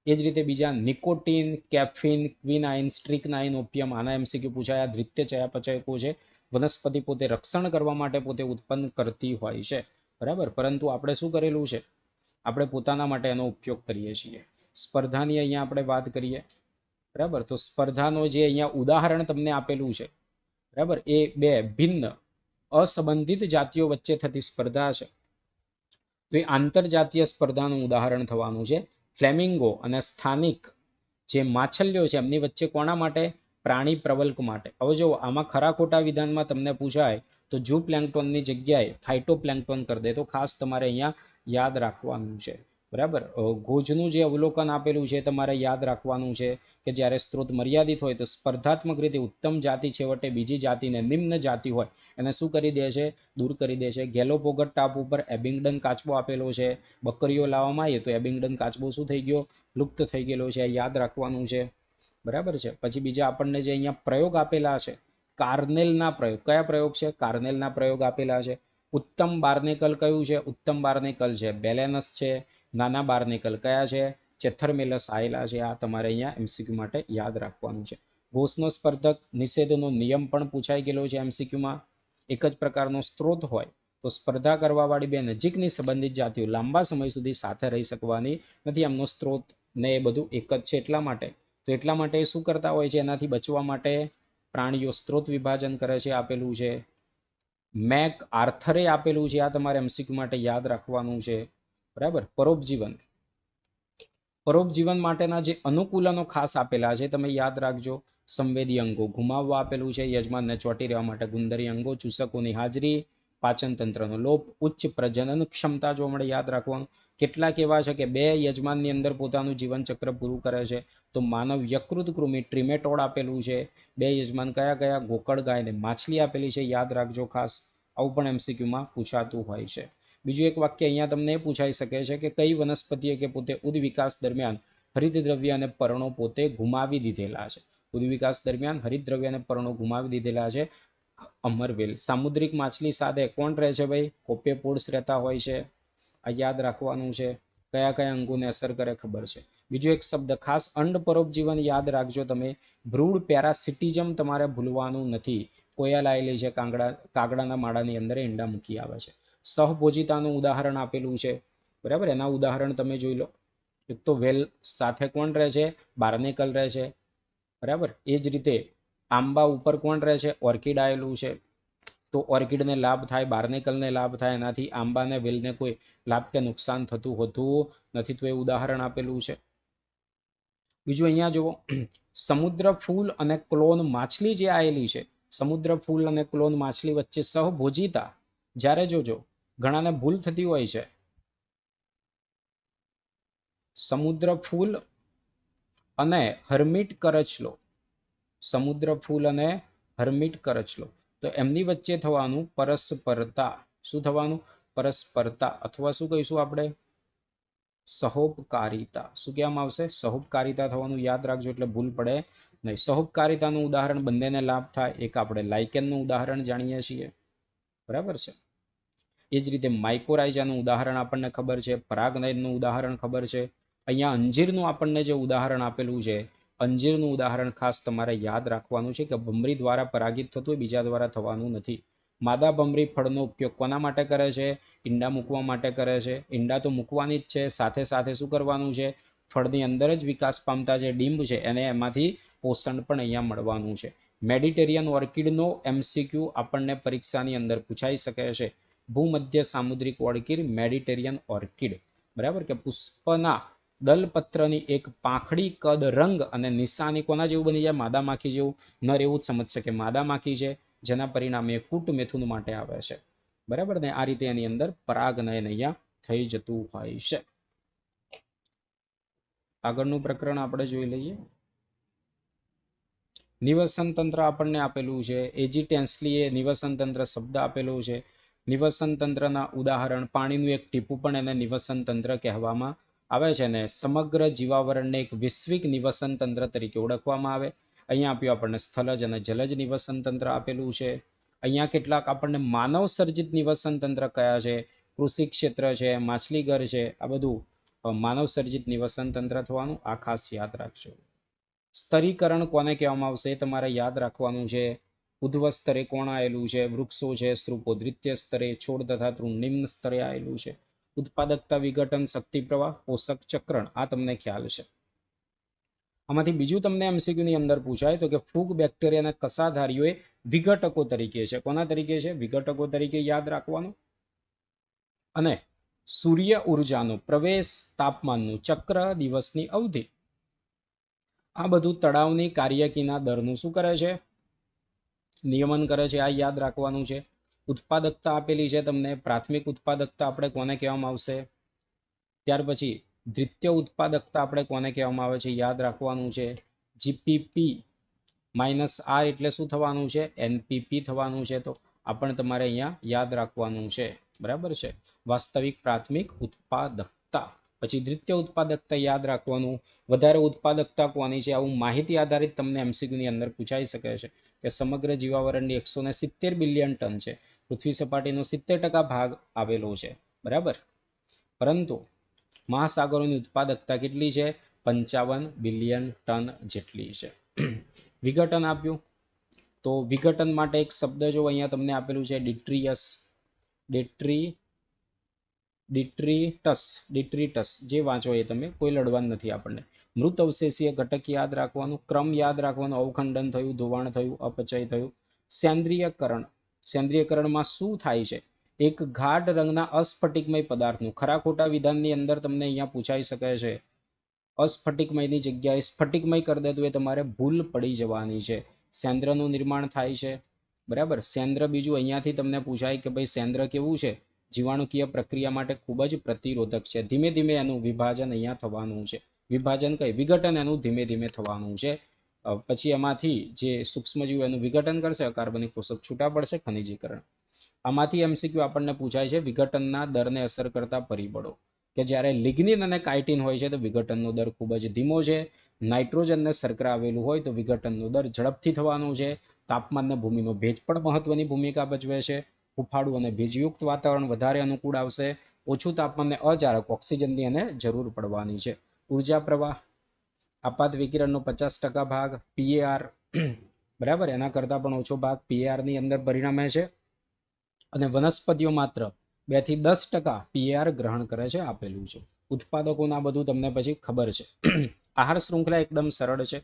એ જ રીતે બીજા નિકોટીન, કેફીન, ક્વિનાઇન, સ્ટ્રિકનાઇન, ઓપિયમ, આના એમસીક્યુ પૂછાયા. દ્વિતીય ચયાપચયકો છે. વનસ્પતિ પોતે રક્ષણ કરવા માટે પોતે ઉત્પન્ન કરતી હોય છે, બરાબર. પરંતુ આપણે શું કરેલું છે? આપણે પોતાના માટે એનો ઉપયોગ કરીએ છીએ. સ્પર્ધાની અહીંયા આપણે વાત કરીએ, બરાબર. તો સ્પર્ધાનો જે અહીંયા ઉદાહરણ તમને આપેલું છે, બરાબર, એ બે ભિન્ન અસંબંધિત જાતિઓ વચ્ચે થતી સ્પર્ધા છે. તો એ આંતરજાતીય સ્પર્ધાનું ઉદાહરણ થવાનું છે. ફ્લેમિંગો અને સ્થાનિક જે માછલીઓ છે એમની વચ્ચે કોના માટે? પ્રાણી પ્રવલ્ક માટે. હવે જો આમાં ખરા ખોટા વિધાનમાં તમને પૂછાય તો જૂ પ્લેન્કટોનની જગ્યાએ ફાઇટો પ્લેન્કટોન કરી દે. તો ખાસ તમારે અહીંયા યાદ રાખવાનું છે, બરાબર. ગોજનું જે અવલોકન આપેલું છે તમારે યાદ રાખવાનું છે કે જ્યારે સ્ત્રોત મર્યાદિત હોય તો સ્પર્ધાત્મક રીતે ઉત્તમ જાતિ છેવટે બીજી જાતિને નિમ્ન જાતિ હોય એને શું કરી દે છે? દૂર કરી દે છે. ગેલોપોગટ ટાપુ ઉપર એબિંગડન કાચબો આપેલો છે. બકરીઓ લાવવામાં આવીએ તો એબિંગડન કાચબો શું થઈ ગયો? લુપ્ત થઈ ગયેલો છે. યાદ રાખવાનું છે, બરાબર છે. પછી બીજા આપણને જે અહીંયા પ્રયોગ આપેલા છે, કાર્નેલના પ્રયોગ. કયા પ્રયોગ છે? કાર્નેલના પ્રયોગ આપેલા છે. ઉત્તમ બાર્નેકલ કયું છે? ઉત્તમ બાર્નેકલ છે બેલેનસ છે. નાના બાર્નેકલ કયા છે? ચેથરમેલસ આવેલા છે. આ તમારે અહીંયા એમસીક્યુ માટે યાદ રાખવાનું છે. ઘોષનો સ્પર્ધક નિષેધનો નિયમ પણ પૂછાઈ ગયેલો છે એમસીક્યુમાં. એક જ પ્રકારનો સ્ત્રોત હોય તો સ્પર્ધા કરવા વાળી બે નજીકની સંબંધિત જાતિઓ લાંબા સમય સુધી સાથે રહી શકવાની નથી. એમનો સ્ત્રોત ને એ બધું એક જ છે એટલા માટે. તો એટલા માટે શું કરતા હોય છે? એનાથી બચવા માટે પ્રાણીઓ સ્ત્રોત વિભાજન કરે છે. આપેલું છે મેક આર્થરે આપેલું છે. આ તમારે એમસીક્યુ માટે યાદ રાખવાનું છે, બરાબર. પરોપજીવન, પરોપજીવન માટેના જે અનુકૂલનો ખાસ આપેલા છે તમે યાદ રાખજો. સંવેદી અંગો ગુમાવવા આપેલું છે. યજમાનને ચોંટી રહેવા માટે ગુંદરી અંગો. ચૂસકોની હાજરી. પાચન તંત્રનો લોપ. ઉચ્ચ પ્રજનન ક્ષમતા જોવા મળે. યાદ રાખવાનું. કેટલાક એવા છે કે બે યજમાનની અંદર પોતાનું જીવનચક્ર પૂરું કરે છે. તો માનવ યકૃત કૃમિ ટ્રિમેટોડ આપેલું છે. બે યજમાન કયા કયા? ગોકળ ગાય ને માછલી આપેલી છે. યાદ રાખજો ખાસ. આવું પણ એમસીક્યુમાં પૂછાતું હોય છે. બીજું એક વાક્ય અહીંયા તમને એ પૂછાઈ શકે છે કે કઈ વનસ્પતિએ કે પોતે ઉદ્વિકાસ દરમિયાન હરિતદ્રવ્ય અને પર્ણો પોતે ગુમાવી દીધેલા છે? ઉદ્વિકાસ દરમિયાન હરિતદ્રવ્ય અને પર્ણો ગુમાવી દીધેલા છે. અમરવેલ. સામુદ્રિક માછલી સાથે કોણ રહે છે ભાઈ? કોપેપોડ્સ રહેતા હોય છે. આ યાદ રાખવાનું છે. કયા કયા અંગોને અસર કરે ખબર છે. બીજો એક શબ્દ ખાસ અંડ પરોપજીવન યાદ રાખજો તમે. બ્રૂડ પેરાસિટિઝમ તમારે ભૂલવાનું નથી. કોયલ આવેલી છે કાગડાના માળાની અંદર ઈંડા મૂકી આવે છે. સહભોજિતાનું ઉદાહરણ આપેલું છે, બરાબર. એના ઉદાહરણ તમે જોઈ લો. એક તો વેલ સાથે કોણ રહે છે? બાર્નેકલ રહે છે, બરાબર. એ જ રીતે આંબા ઉપર કોણ રહે છે? ઓર્કિડ આવેલું છે. તો ઓર્કિડને લાભ થાય, બાર્નેકલને લાભ થાય. એનાથી આંબાને વેલને કોઈ લાભ કે નુકસાન થતું હોતું નથી. તો એ ઉદાહરણ આપેલું છે. બીજું અહીંયા જુઓ, સમુદ્ર ફૂલ અને ક્લોન માછલી જે આવેલી છે સમુદ્ર ફૂલ અને ક્લોન માછલી વચ્ચે સહભોજિતા. જ્યારે જોજો ઘણાને ભૂલ થતી હોય છે, સમુદ્ર ફૂલ અને હર્મિટ કરચલો, સમુદ્ર ફૂલ અને હર્મિટ કરચલો, તો એમની વચ્ચે થવાનું પરસ્પરતા. શું થવાનું? પરસ્પરતા, અથવા શું કહીશું આપણે? સહોપકારિતા. શું કહેવામાં આવશે? સહોપકારિતા થવાનું. યાદ રાખજો એટલે ભૂલ પડે નહીં. સહોપકારિતાનું ઉદાહરણ બંનેને લાભ થાય. એક આપણે લાઇકેનનું ઉદાહરણ જાણીએ છીએ, બરાબર છે. એ જ રીતે માઇકોરાઇઝાનું ઉદાહરણ આપણને ખબર છે, પરાગનયનનું ઉદાહરણ ખબર છે. અહીંયા અંજીરનું આપણને જે ઉદાહરણ આપેલું છે, અંજીરનું ઉદાહરણ ખાસ તમારે યાદ રાખવાનું છે કે ભમરી દ્વારા પરાગિત થતું હોય, બીજા દ્વારા થવાનું નથી. માદા ભમરી ફળનો ઉપયોગ કોના માટે કરે છે? ઈંડા મૂકવા માટે કરે છે. ઈંડા તો મૂકવાની જ છે, સાથે સાથે શું કરવાનું છે? ફળની અંદર જ વિકાસ પામતા જે ડીંબ છે એને એમાંથી પોષણ પણ અહીંયા મળવાનું છે. મેડિટેરિયન ઓર્કિડનો MCQ આપણને પરીક્ષાની અંદર પૂછાઈ શકે છે. ભૂમધ્ય સામુદ્રિક ઓર્કિડ, મેડિટેરિયન ઓર્કિડ, બરાબર, કે પુષ્પના દલપત્રની એક પાંખડી, કદ, રંગ અને નિશાની કોના જેવું બની જાય? માદા માખી જેવું. નર એવું જ સમજશે કે માદા માખી છે, જેના પરિણામે કૂટ મેથુન માટે આવે છે, બરાબર ને. આ રીતે એની અંદર પરાગનયન અહીંયા થઈ જતું હોય છે. આગળનું પ્રકરણ આપણે જોઈ લઈએ. નિવસન તંત્ર આપણને આપેલું છે. એજી ટેન્સલીએ નિવસન તંત્ર શબ્દ આપેલો છે. નિવસન તંત્રના ઉદાહરણ, પાણીનું એક ટીપું પણ એને નિવસન તંત્ર કહેવામાં આવે છે ને સમગ્ર જીવાવરણને એક વૈશ્વિક નિવસન તંત્ર તરીકે ઓળખવામાં આવે. અહીંયા આપ્યું આપણને સ્થલજ અને જલજ નિવસન તંત્ર આપેલું છે. અહીંયા કેટલાક આપણને માનવ સર્જિત નિવસન તંત્ર કયા છે? કૃષિ ક્ષેત્ર છે, માછલીઘર છે, આ બધું માનવ સર્જિત નિવસન તંત્ર થવાનું. આ ખાસ યાદ રાખજો. સ્તરીકરણ કોને કહેવામાં આવશે એ તમારે યાદ રાખવાનું છે. ઉધ્વ સ્તરે કોણ આવેલું છે? વૃક્ષો છે. સ્ત્રુપો દ્વિતીય સ્તરે, છોડ તથા તૃણ નિમ્ન સ્તરે આવેલું છે. ઉત્પાદકતા, વિઘટન, શક્તિ પ્રવાહ, પોષક ચક્રણ, આ તમને ખ્યાલ છે. આમાંથી બીજું તમને MCQ ની અંદર પૂછાય તો કે ફૂગ, બેક્ટેરિયા અને કસાધારીઓ વિઘટકો તરીકે છે. કોના તરીકે છે? વિઘટકો તરીકે યાદ રાખવાનું. અને સૂર્ય ઉર્જાનો પ્રવેશ, તાપમાનનું ચક્ર, દિવસની અવધિ, આ બધું તળાવની કાર્યકીના દરનું શું કરે છે? નિયમન કરે છે. આ યાદ રાખવાનું છે. ઉત્પાદકતા આપેલી છે તમને. પ્રાથમિક ઉત્પાદકતા આપણે કોને કહેવામાં આવશે? ત્યાર પછી દ્વિતીય ઉત્પાદકતા આપણે કોને કહેવામાં આવે છે? યાદ રાખવાનું છે. જીપીપી -R એટલે શું થવાનું છે? NPP થવાનું છે. તો આ પણ તમારે અહીંયા યાદ રાખવાનું છે, બરાબર છે. વાસ્તવિક પ્રાથમિક ઉત્પાદકતા. પછી દ્વિતીય ઉત્પાદકતા યાદ રાખવાનું. વધારે ઉત્પાદકતા કોની છે? આવું માહિતી આધારિત તમને MCQ ની અંદર પૂછાઈ શકે છે કે સમગ્ર જીવાવરણની 170 બિલિયન ટન છે. પૃથ્વી સપાટીનો 70% ભાગ આવેલો છે, બરાબર. પરંતુ મહાસાગરોની ઉત્પાદકતા કેટલી છે? 55 બિલિયન ટન જેટલી છે. વિઘટન આપ્યું તો વિઘટન માટે એક શબ્દ જો અહીંયા તમને આપેલું છે, ડિટ્રિયસ, ડિટ્રીટસ. જે વાંચો એ તમે, કોઈ લડવાનું નથી આપણને. મૃત અવશેષીય ઘટક યાદ રાખવાનું. ક્રમ યાદ રાખવાનું. અવખંડન થયું, ધોવાણ થયું, અપચય થયું. સેન્દ્રિયકરણ. સેન્દ્રિયકરણમાં શું થાય છે? એક ઘાટ રંગના અસ્ફટિકમય પદાર્થનું, ખરા ખોટા વિધાનની અંદર તમને અહીંયા પૂછાઈ શકે છે. અસ્ફટિકમયની જગ્યાએ સ્ફટિકમય કરી દે તો એ તમારે ભૂલ પડી જવાની છે. સેન્દ્રનું નિર્માણ થાય છે, બરાબર. સેન્દ્ર બીજું અહીંયાથી તમને પૂછાય કે ભાઈ સેન્દ્ર કેવું છે? જીવાણુકીય પ્રક્રિયા માટે ખૂબ જ પ્રતિરોધક છે. ધીમે ધીમે એનું વિભાજન અહીંયા થવાનું છે. વિભાજન કઈ? વિઘટન એનું ધીમે ધીમે થવાનું છે. પછી એમાંથી જે સૂક્ષ્મજીવો એનું વિઘટન કરશે, અકાર્બનિક પોષક છૂટા પડશે, ખનિજીકરણ. આમાંથી MCQ આપણને પૂછાય છે વિઘટનના દરને અસર કરતા પરિબળો. કે જ્યારે લિગ્નિન અને કાઇટિન હોય છે તો વિઘટનનો દર ખૂબ જ ધીમો છે. નાઇટ્રોજનને શર્કરા આવેલું હોય તો વિઘટનનો દર ઝડપથી થવાનો છે. તાપમાન અને ભૂમિનો ભેજ પણ મહત્વની ભૂમિકા ભજવે છે. હુફાળું અને ભેજયુક્ત વાતાવરણ વધારે અનુકૂળ આવશે. ઓછું તાપમાનને અજારક ઓક્સિજનની એને જરૂર પડવાની છે. ઉર્જા પ્રવાહ, આપાત વિકિરણનો 50% ભાગ PAR, બરાબર, એના કરતાં પણ ઓછો ભાગ PAR ની અંદર પરિણમે છે. અને વનસ્પતિઓ માત્ર 2 થી 10% PAR ગ્રહણ કરે છે, આપેલું છે. ઉત્પાદકોના બધું તમને પછી ખબર છે. આહાર શૃંખલા એકદમ સરળ છે,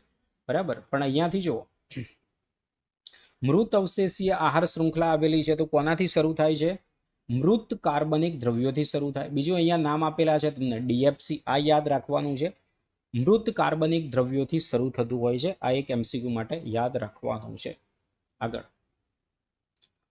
બરાબર. પણ અહીંયાથી જુઓ, મૃત અવશેષીય આહાર શૃંખલા આવેલી છે તો કોનાથી શરૂ થાય છે? મૃત કાર્બનિક દ્રવ્યોથી શરૂ થાય. બીજું અહીંયા નામ આપેલા છે તમને DFC, આ યાદ રાખવાનું છે. મૃત કાર્બનિક દ્રવ્યોથી શરૂ થતું હોય છે. આ એક MCQ માટે યાદ રાખવાનું છે. આગળ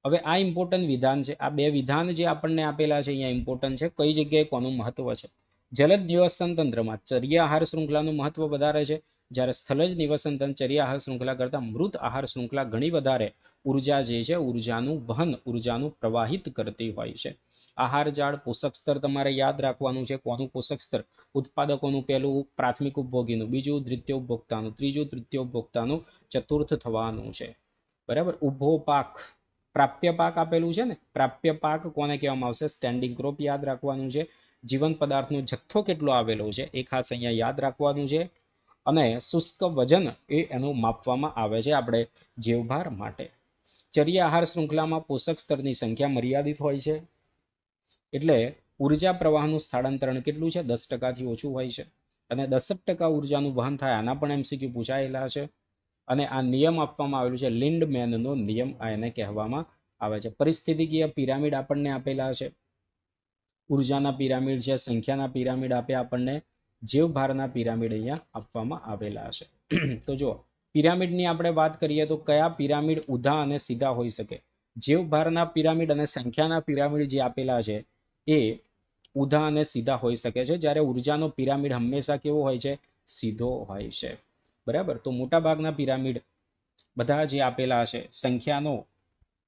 હવે આ ઇમ્પોર્ટન્ટ વિધાન છે, આ બે વિધાન જે આપણને આપેલા છે અહીંયા ઇમ્પોર્ટન્ટ છે, કઈ જગ્યાએ કોનું મહત્વ છે. જલદ નિવસન તંત્રમાં ચર્ય આહાર શૃંખલાનું મહત્વ વધારે છે, જ્યારે સ્થલજ નિવસન તંત્ર ચર્ય આહાર શૃંખલા કરતા મૃત આહાર શૃંખલા ઘણી વધારે ઉર્જા જે છે ઉર્જાનું વહન, ઉર્જાનું પ્રવાહિત કરતી હોય છે. આહાર જાળ પોષક સ્તર તમારે યાદ રાખવાનું છે. કોનું પોષક સ્તર? ઉત્પાદકોનું પહેલું પ્રાથમિક ઉપભોગીનું, બીજું દ્વિતીય ઉપભોક્તાનું, ત્રીજું તૃતીય ઉપભોક્તાનું, ચતુર્થ થવાનું છે. બરાબર. ઉભો પાક, પ્રાપ્ય પાક આપેલું છે ને, પ્રાપ્ય પાક કોને કહેવામાં આવશે? સ્ટેન્ડિંગ ક્રોપ યાદ રાખવાનું છે. જીવન પદાર્થનો જથ્થો કેટલો આવેલો છે એ ખાસ અહીંયા યાદ રાખવાનું છે. અને શુષ્ક વજન એ એનું માપવામાં આવે છે આપણે જીવભાર માટે. ચર્ય આહાર શૃંખલામાં પોષક સ્તરની સંખ્યા મર્યાદિત હોય છે, એટલે ઉર્જા પ્રવાહનું સ્થળાંતરણ કેટલું છે? 10%થી ઓછું હોય છે. અને 10% ઉર્જાનું વહન થાય, આના પણ એમસીક્યુ પૂછાયેલા છે. અને આ નિયમ આપવામાં આવેલું છે લિન્ડમેનનો નિયમ, આ એને કહેવામાં આવે છે. પરિસ્થિતિકીય પિરામિડ આપણને આપેલા છે, ઉર્જાના પિરામિડ છે, સંખ્યાના પિરામિડ આપ્યા આપણને, જીવભારના પિરામિડ અહીંયા આપવામાં આવેલા છે. તો જો પિરામિડની આપણે વાત કરીએ તો કયા પિરામિડ ઊંધા અને સીધા હોઈ શકે? જીવભારના પિરામિડ અને સંખ્યાના પિરામિડ જે આપેલા છે એ ઊંધા અને સીધા હોઈ શકે છે, જ્યારે ઉર્જાનો પિરામિડ હંમેશા કેવો હોય છે? સીધો હોય છે. બરાબર. તો મોટાભાગના પિરામિડ બધા જે આપેલા છે સંખ્યાનો,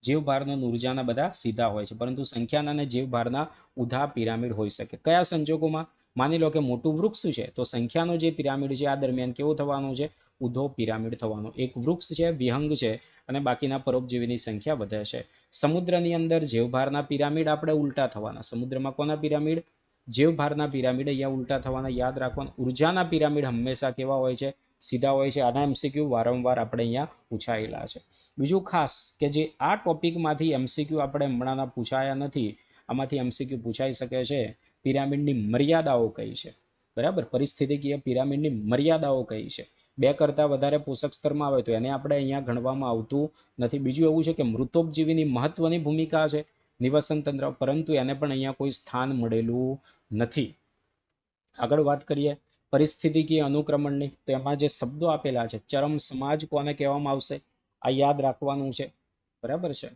જીવભારનો, ઉર્જાના બધા સીધા હોય છે, પરંતુ સંખ્યાના અને જીવભારના ઊંધા પિરામિડ હોઈ શકે. કયા સંજોગોમાં? માની લો કે મોટું વૃક્ષ છે તો સંખ્યાનો જે પિરામિડ છે આ દરમિયાન કેવો થવાનો છે? ઊંધો પિરામિડ થવાનો. એક વૃક્ષ છે, વિહંગ છે, અને બાકીના પરોપજીવીની સંખ્યા વધે છે. સમુદ્રની અંદર જીવભારના પિરામિડ આપણે ઉલટા થવાના. સમુદ્રમાં કોના પિરામિડ? જીવભારના પિરામિડ અહીંયા ઉલટા થવાના, યાદ રાખવાના. ઉર્જાના પિરામિડ હંમેશા કેવા હોય છે? સીધા હોય છે. આના એમસીક્યુ વારંવાર આપણે અહીંયા પૂછાયેલા છે. બીજું ખાસ કે જે આ ટોપિકમાંથી એમસીક્યુ આપણે હમણાંના પૂછાયા નથી, આમાંથી એમસીક્યુ પૂછાઈ શકે છે, પિરામિડની મર્યાદાઓ કઈ છે? બરાબર. પરિસ્થિતિકીય પિરામિડની મર્યાદાઓ કઈ છે? 2 કરતાં વધારે પોષક સ્તરમાં આવે તો એને આપણે અહીંયા ગણવામાં આવતું નથી. બીજું એવું છે કે મૃતોપજીવીની મહત્વની ભૂમિકા છે નિવસન તંત્ર, પરંતુ એને પણ અહીંયા કોઈ સ્થાન મળેલું નથી. આગળ વાત કરીએ પરિસ્થિતિકીય અનુક્રમણની, તો એમાં જે શબ્દો આપેલા છે, ચરમ સમાજ કોને કહેવામાં આવશે? આ યાદ રાખવાનું છે. બરાબર છે.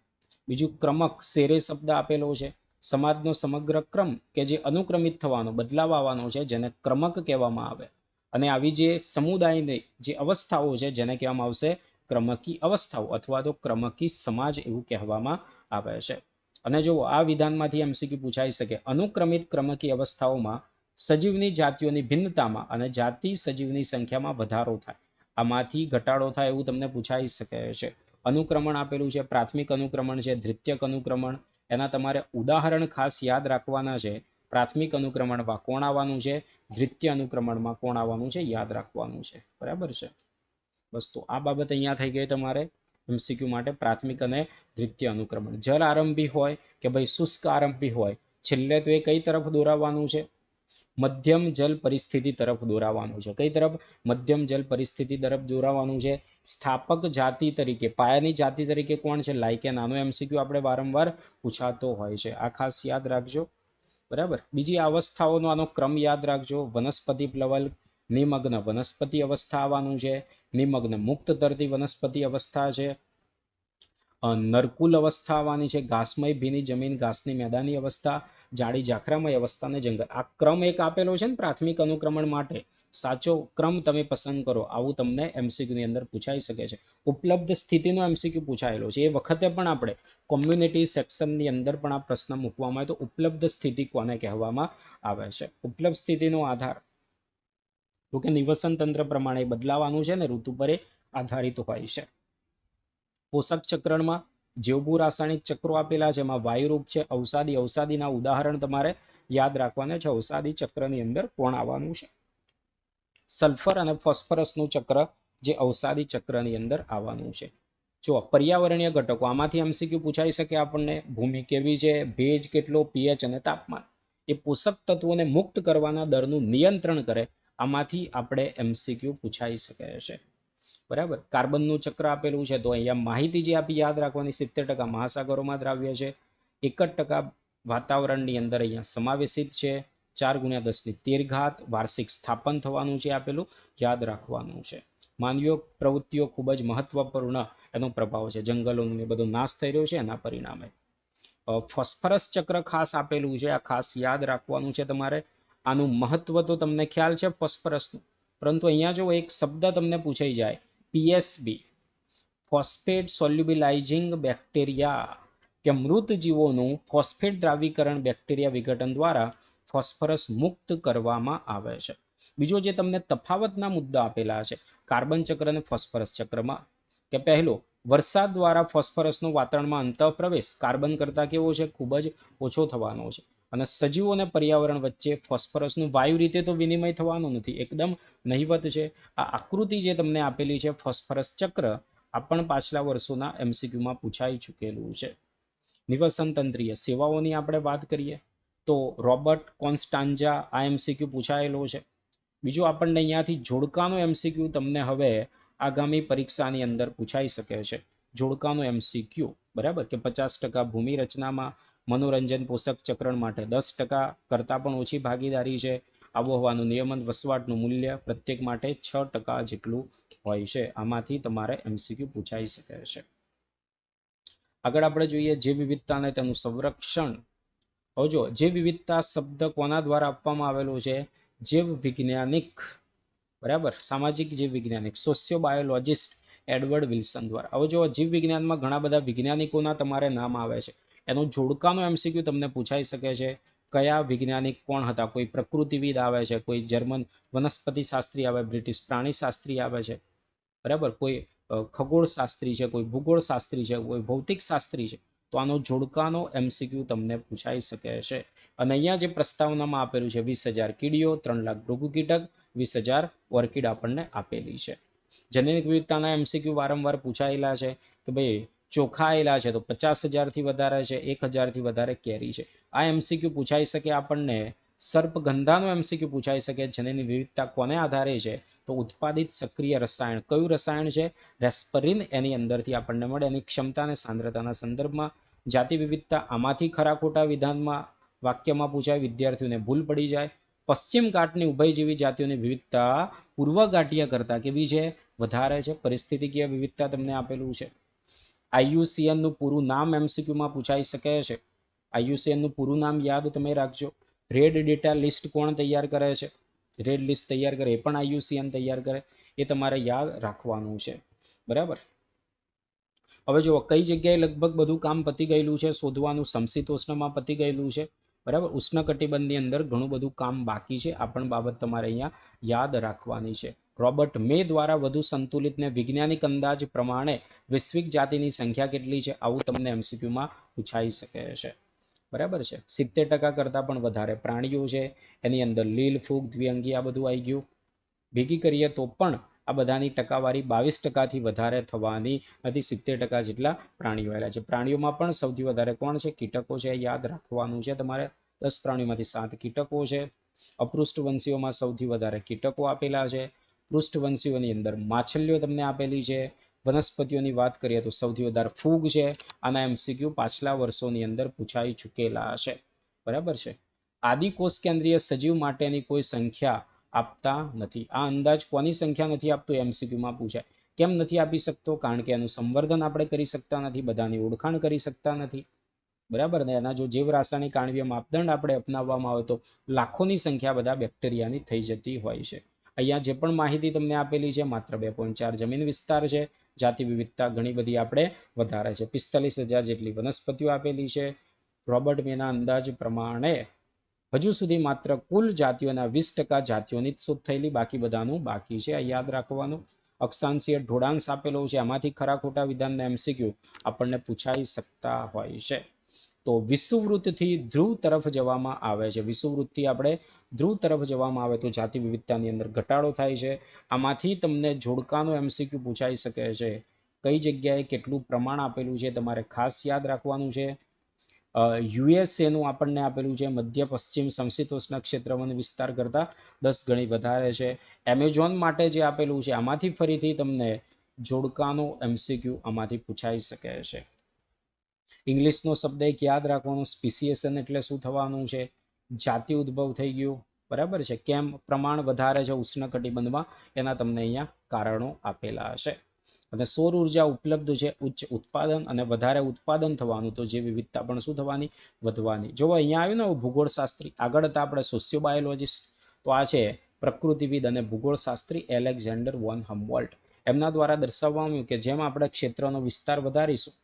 બીજું ક્રમક, શેરે શબ્દ આપેલો છે. સમાજનો સમગ્ર ક્રમ કે જે અનુક્રમિત થવાનો, બદલાવ આવવાનો છે, જેને ક્રમક કહેવામાં આવે. અને આવી જે સમુદાયની જે અવસ્થાઓ છે જેને કહેવામાં આવશે ક્રમકી અવસ્થાઓ, અથવા તો ક્રમકી સમાજ એવું કહેવામાં આવે છે. અને જો આ વિધાનમાંથી એમસીક્યુ પૂછાઈ શકે, અનુક્રમિત ક્રમકી અવસ્થાઓમાં સજીવની જાતિઓની ભિન્નતામાં અને જાતિ સજીવની સંખ્યામાં વધારો થાય, આમાંથી ઘટાડો થાય એવું તમને પૂછાઈ શકે છે. અનુક્રમણ આપેલું છે, પ્રાથમિક અનુક્રમણ છે, દ્વિતીયક અનુક્રમણ, એના તમારે ઉદાહરણ ખાસ યાદ રાખવાના છે. પ્રાથમિક અનુક્રમણમાં કોણ આવવાનું છે? દ્વિતીય અનુક્રમણમાં કોણ આવવાનું છે? યાદ રાખવાનું છે. બરાબર છે. બસ તો આ બાબત અહીંયા થઈ ગઈ તમારે એમસીક્યુ માટે, પ્રાથમિક અને દ્વિતીય અનુક્રમણ. જલ આરંભી હોય કે ભાઈ શુષ્ક આરંભી હોય, છેલ્લે તો એ કઈ તરફ દોરાવવાનું છે? મધ્યમ જલ પરિસ્થિતિ તરફ દોરાવવાનું છે. કઈ તરફ? મધ્યમ જલ પરિસ્થિતિ તરફ દોરાવવાનું છે. સ્થાપક જાતિ તરીકે, પાયાની જાતિ તરીકે કોણ છે? લાઇકેન. આનો એમસીક્યુ આપણે વારંવાર પૂછાતો હોય છે, આ ખાસ યાદ રાખજો. બરાબર. બીજી અવસ્થાઓનો આનો ક્રમ યાદ રાખજો. વનસ્પતિ પ્લવલ, નિમગ્ન વનસ્પતિ અવસ્થા આવવાનું છે. નિમગ્ન મુક્ત તરતી વનસ્પતિ અવસ્થા છે. નરકુલ અવસ્થા આવવાની છે. ઘાસમય ભીની જમીન, ઘાસની મેદાની અવસ્થા, જાડી ઝાખરામય અવસ્થા અને જંગલ. આ ક્રમ એક આપેલો છે ને પ્રાથમિક અનુક્રમણ માટે, સાચો ક્રમ તમે પસંદ કરો, આવું તમને એમસીક્યુ ની અંદર પૂછાઈ શકે છે. ઉપલબ્ધ સ્થિતિનો એમસીક્યુ પૂછાયેલો છે. એ વખતે પણ આપણે કોમ્યુનિટી સેક્શનની અંદર પણ આ પ્રશ્ન મૂકવામાં આવે તો ઉપલબ્ધ સ્થિતિ કોને કહેવામાં આવે છે? ઉપલબ્ધ સ્થિતિનો આધાર તો કે નિવસન તંત્ર પ્રમાણે બદલાવાનું છે ને ઋતુ પર આધારિત હોય છે. પોષક ચક્રમાં જેવભૂ રાસાયણિક ચક્રો આપેલા છે, એમાં વાયુરૂપ છે, અવસાદી, અવસાદીના ઉદાહરણ તમારે યાદ રાખવાના છે. અવસાદી ચક્રની અંદર કોણ આવવાનું છે? સલ્ફર અને ફોસ્ફરસનું ચક્ર જે અવસાદી ચક્રની અંદર આવવાનું છે. જો પર્યાવરણીય ઘટકો, આમાંથી એમસીક્યુ પૂછાઈ શકે આપણને. ભૂમિ કેવી છે, ભેજ કેટલો, પીએચ અને તાપમાન, એ પોષક તત્વોને મુક્ત કરવાના દરનું નિયંત્રણ કરે, આમાંથી આપણે એમસીક્યુ પૂછાઈ શકે છે. બરાબર. કાર્બનનું ચક્ર આપેલું છે, તો અહીંયા માહિતી જે આપી યાદ રાખવાની, 70% મહાસાગરોમાં દ્રાવ્ય છે, 1% વાતાવરણની અંદર અહીંયા સમાવેશિત છે, 4 × 10⁻13 વાર્ષિક સ્થાપન થવાનું છે આપેલું, યાદ રાખવાનું છે. માનવીય પ્રવૃત્તિઓ ખૂબ જ મહત્વપૂર્ણ એનો પ્રભાવ છે, જંગલોનો બધો નાશ થઈ રહ્યો છે એના પરિણામે. ફોસ્ફરસ ચક્ર ખાસ આપેલું છે, આ ખાસ યાદ રાખવાનું છે તમારે. આનું મહત્વ તો તમને ખ્યાલ છે ફોસ્ફરસનું, પરંતુ અહીંયા જો એક શબ્દ તમને પૂછાઈ જાય, પીએસબી, ફોસ્ફેટ સોલ્યુબિલાઇઝિંગ બેક્ટેરિયા, કે મૃત જીવોનું ફોસ્ફેટ દ્રાવીકરણ બેક્ટેરિયા વિઘટન દ્વારા ફોસ્ફરસ મુક્ત કરવામાં આવે છે. બીજો જે તમને તફાવતના મુદ્દા આપેલા છે કાર્બન ચક્ર અને ફોસ્ફરસ ચક્રમાં, કે પહેલો, વરસાદ દ્વારા ફોસ્ફરસનો વાતાવરણમાં અંતઃપ્રવેશ કાર્બન કરતા કેવો છે, ખૂબ જ ઓછો થવાનો છે. અને સજીવો અને પર્યાવરણ વચ્ચે ફોસ્ફરસનું વાયુ રીતે તો વિનિમય થવાનું નથી, એકદમ નહિવત છે. આ આકૃતિ જે તમને આપેલી છે ફોસ્ફરસ ચક્ર, આ પણ પાછલા વર્ષોના એમસીક્યુમાં પૂછાઈ ચૂકેલું છે. નિવસન તંત્રીય સેવાઓની આપણે વાત કરીએ તો રોબર્ટ કોન્સ્ટાન્જા આ એમસીક્યુ પૂછાયેલો છે. બીજું આપણને અહીંયાથી જોડકાનો એમસીક્યુ તમને હવે આગામી પરીક્ષાની અંદર પૂછાઈ શકે છે. જોડકાનો એમસીક્યુ, બરાબર, કે 50% ભૂમિ રચનામાં મનોરંજન પોષક ચક્રણ માટે 10% કરતાં પણ ઓછી ભાગીદારી છે. આબોહવાનું નિયમન વસવાટનું મૂલ્ય પ્રત્યેક માટે 6% જેટલું હોય છે. આમાંથી તમારે એમસીક્યુ પૂછાઈ શકે છે. આગળ આપણે જોઈએ જૈવ વિવિધતા અને તેનું સંરક્ષણ. હવે જો જૈવ વિવિધતા શબ્દ કોના દ્વારા આપવામાં આવેલો છે, જૈવ વૈજ્ઞાનિક, બરાબર, સામાજિક જીવ વૈજ્ઞાનિક સોશિયો બાયોલોજિસ્ટ એડવર્ડ વિલ્સન દ્વારા. હવે જો જીવ વિજ્ઞાનમાં ઘણા બધા વૈજ્ઞાનિકોના તમારે નામ આવે છે, એનો જોડકાનો એમસીક્યુ તમને પૂછાઈ શકે છે. કયા વૈજ્ઞાનિક કોણ હતા, કોઈ પ્રકૃતિવિદ આવે છે, કોઈ જર્મન વનસ્પતિ શાસ્ત્રી આવે, બ્રિટિશ પ્રાણી શાસ્ત્રી આવે છે, બરાબર, કોઈ ખગોળ શાસ્ત્રી છે, કોઈ ભૂગોળ શાસ્ત્રી છે, કોઈ ભૌતિક શાસ્ત્રી છે. તો આનો જોડકાનો એમસીક્યુ તમને પૂછાઈ શકે છે. અને અહીંયા જે પ્રસ્તાવનામાં આપેલું છે 20,000 કીડીઓ, 3 લાખ ભૃગુ કીટક, 20,000 ઓર્કિડ આપણને આપેલી છે. જનનિક વિવિધતાના એમસીક્યુ વારંવાર પૂછાયેલા છે કે ભાઈ ચોખા આવેલા છે તો 50,000 થી વધારે છે, 1,000 થી વધારે કેરી છે. આ એમસીક્યુ પૂછાઈ શકે આપણને. સર્પગંધાનો એમસીક્યુ પૂછાઈ શકે. જનની વિવિધતા કોને આધારે છે, તો ઉત્પાદિત સક્રિય રસાયણ, કયું રસાયણ છે, રેસ્પરિન, એની અંદરથી આપણને મળે. એની ક્ષમતા અને સાંદ્રતાના સંદર્ભમાં. જાતિ વિવિધતા આમાંથી ખરા ખોટા વિધાનમાં વાક્યમાં પૂછાય, વિદ્યાર્થીઓને ભૂલ પડી જાય. પશ્ચિમ ઘાટની ઉભયજીવી જાતિઓની વિવિધતા પૂર્વ ઘાટીય કરતા કેવી છે, વધારે છે. પરિસ્થિતિકીય વિવિધતા તમને આપેલું છે. IUCN નું પૂરું નામ એમસીક્યુમાં પૂછાઈ શકે છે. IUCN નું પૂરું નામ યાદ તમે રાખજો. રેડ ડેટા લિસ્ટ કોણ તૈયાર કરે છે, રેડ લિસ્ટ તૈયાર કરે એ પણ IUCN તૈયાર કરે, એ તમારે યાદ રાખવાનું છે, બરાબર. હવે જો કઈ જગ્યાએ લગભગ બધું કામ પતી ગયેલું છે શોધવાનું, સમશીતોષ્ણમાં પતી ગયેલું છે, બરાબર. ઉષ્ણકટિબંધની અંદર ઘણું બધું કામ બાકી છે. આ પણ બાબત તમારે અહીંયા યાદ રાખવાની છે. રોબર્ટ મે દ્વારા વધુ સંતુલિત ને વૈજ્ઞાનિક અંદાજ પ્રમાણે વૈશ્વિક જાતિની સંખ્યા કેટલી છે, આવું તમને એમસીક્યુમાં પૂછાઈ શકે છે, બરાબર છે. 70% કરતાં પણ વધારે પ્રાણીઓ છે, એની અંદર લીલ, ફૂગ, દ્વિઅંગી આ બધું આવી ગયું. ભેગી કરીએ તો પણ આ બધાની ટકાવારી 22%થી વધારે થવાની નથી. 70% જેટલા પ્રાણીઓ આવેલા છે. પ્રાણીઓમાં પણ સૌથી વધારે કોણ છે, કીટકો છે, યાદ રાખવાનું છે તમારે. 10 પ્રાણીઓમાંથી 7 કીટકો છે. અપૃષ્ઠવંશીઓમાં સૌથી વધારે કીટકો આપેલા છે. પૃષ્ઠવંશીઓની અંદર માછલીઓ તમને આપેલી છે. વનસ્પતિઓની વાત કરીએ તો સૌથી વધારે ફૂગ છે. આના એમસીક્યુ પાછલા વર્ષોની અંદર પૂછાઈ ચૂકેલા છે, બરાબર છે. આદિકોષ કેન્દ્રીય સજીવ માટેની કોઈ સંખ્યા આપતા નથી. આ અંદાજ કોની સંખ્યા નથી આપતો, એમસીક્યુમાં પૂછાય. કેમ નથી આપી શકતો, કારણ કે એનું સંવર્ધન આપણે કરી શકતા નથી, બધાની ઓળખાણ કરી શકતા નથી, બરાબર ને. એના જો જૈવ રાસાયણિક આણ્વીય માપદંડ આપણે અપનાવવામાં આવે તો લાખોની સંખ્યા બધા બેક્ટેરિયાની થઈ જતી હોય છે. અહીંયા જે પણ માહિતી તમને આપેલી છે માત્ર 2.4 જમીન વિસ્તાર છે. જાતિ વિવિધતા ઘણી બધી આપણે વધારે છે. 45,000 જેટલી વનસ્પતિઓ આપેલી છે. રોબર્ટ મેના અંદાજ પ્રમાણે હજુ સુધી માત્ર કુલ જાતિઓના 20% જાતિઓની જ શોધ થયેલી, બાકી બધાનું બાકી છે. આ યાદ રાખવાનું. અક્ષાંશીય ઢોળાંશ આપેલો છે, આમાંથી ખરા ખોટા વિધાનના એમસીક્યુ આપણને પૂછાઈ શકતા હોય છે. તો વિષુવવૃત્તથી ધ્રુવ તરફ જવામાં આવે છે. વિષુવવૃત્તથી આપણે ધ્રુવ તરફ જવામાં આવે તો જાતિ વિવિધતાની અંદર ઘટાડો થાય છે. આમાંથી તમને જોડકાનો એમસીક્યુ પૂછાઈ શકે છે. કઈ જગ્યાએ કેટલું પ્રમાણ આપેલું છે તમારે ખાસ યાદ રાખવાનું છે. USA નું આપણને આપેલું છે મધ્ય પશ્ચિમ સમશીતોષ્ણ ક્ષેત્રવન વિસ્તાર કરતા 10 ગણી વધારે છે. એમેઝોન માટે જે આપેલું છે આમાંથી ફરીથી તમને જોડકાનો એમસીક્યુ આમાંથી પૂછાઈ શકે છે. ઇંગ્લિશનો શબ્દ એક યાદ રાખવાનો, સ્પીસિએશન એટલે શું થવાનું છે, જાતિ ઉદ્ભવ થઈ ગયું, બરાબર છે. કેમ પ્રમાણ વધારે છે ઉષ્ણકટિબંધમાં, એના તમને અહીંયા કારણો આપેલા હશે. અને સૌર ઉર્જા ઉપલબ્ધ છે, ઉચ્ચ ઉત્પાદન અને વધારે ઉત્પાદન થવાનું, તો જે વિવિધતા પણ શું થવાની, વધવાની. જો અહીંયા આવ્યું ને ભૂગોળશાસ્ત્રી, આગળ હતા આપણે સોશિયોબાયોલોજીસ્ટ, તો આ છે પ્રકૃતિવિદ અને ભૂગોળશાસ્ત્રી એલેક્ઝાન્ડર વોન હમ્બોલ્ટ. એમના દ્વારા દર્શાવવામાં આવ્યું કે જેમ આપણે ક્ષેત્રનો વિસ્તાર વધારીશું,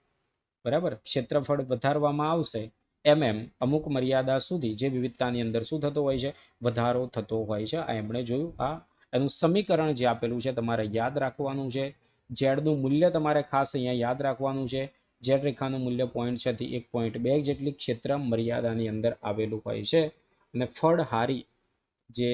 બરાબર, ક્ષેત્રફળ વધારવામાં આવશે, એમ અમુક મર્યાદા સુધી જે વિવિધતાની અંદર શું થતો હોય છે, વધારો થતો હોય છે. આ એમણે જોયું. આ એનું સમીકરણ જે આપેલું છે તમારે યાદ રાખવાનું છે. ઝેડનું મૂલ્ય તમારે ખાસ અહીંયા યાદ રાખવાનું છે. ઝેડ રેખાનું મૂલ્ય 0.6 થી 1.2 જેટલી ક્ષેત્ર મર્યાદાની અંદર આવેલું હોય છે. અને ફળહારી જે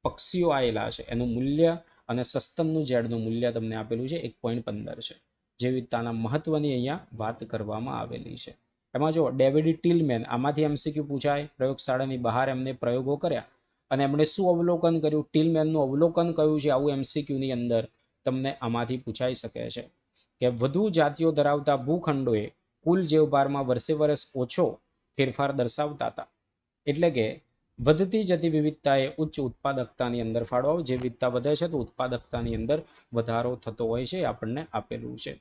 પક્ષીઓ આવેલા છે એનું મૂલ્ય અને સસ્તનનું ઝેડનું મૂલ્ય તમને આપેલું છે 1.15 છે. જે વિવિધતાના મહત્વની અહીંયા વાત કરવામાં આવેલી છે. એમાં જો ડેવિડ ટિલમેન, આમાંથી એમસીક્યુ પૂછાય, પ્રયોગશાળાની બહાર એમને પ્રયોગો કર્યા અને એમણે શું અવલોકન કર્યું, ટિલમેનનું અવલોકન કયું છે, આવું એમસીક્યુની અંદર તમને આમાંથી પૂછાઈ શકે છે કે વધુ જાતિઓ ધરાવતા ભૂખંડોએ કુલ જીવભારમાં વર્ષે વર્ષ ઓછો ફેરફાર દર્શાવતા હતા. એટલે કે વધતી જતી વિવિધતાએ ઉચ્ચ ઉત્પાદકતાની અંદર ફાળો, જે વિવિધતા વધે છે તો ઉત્પાદકતાની અંદર વધારો થતો હોય છે, આપણને આપેલું છે.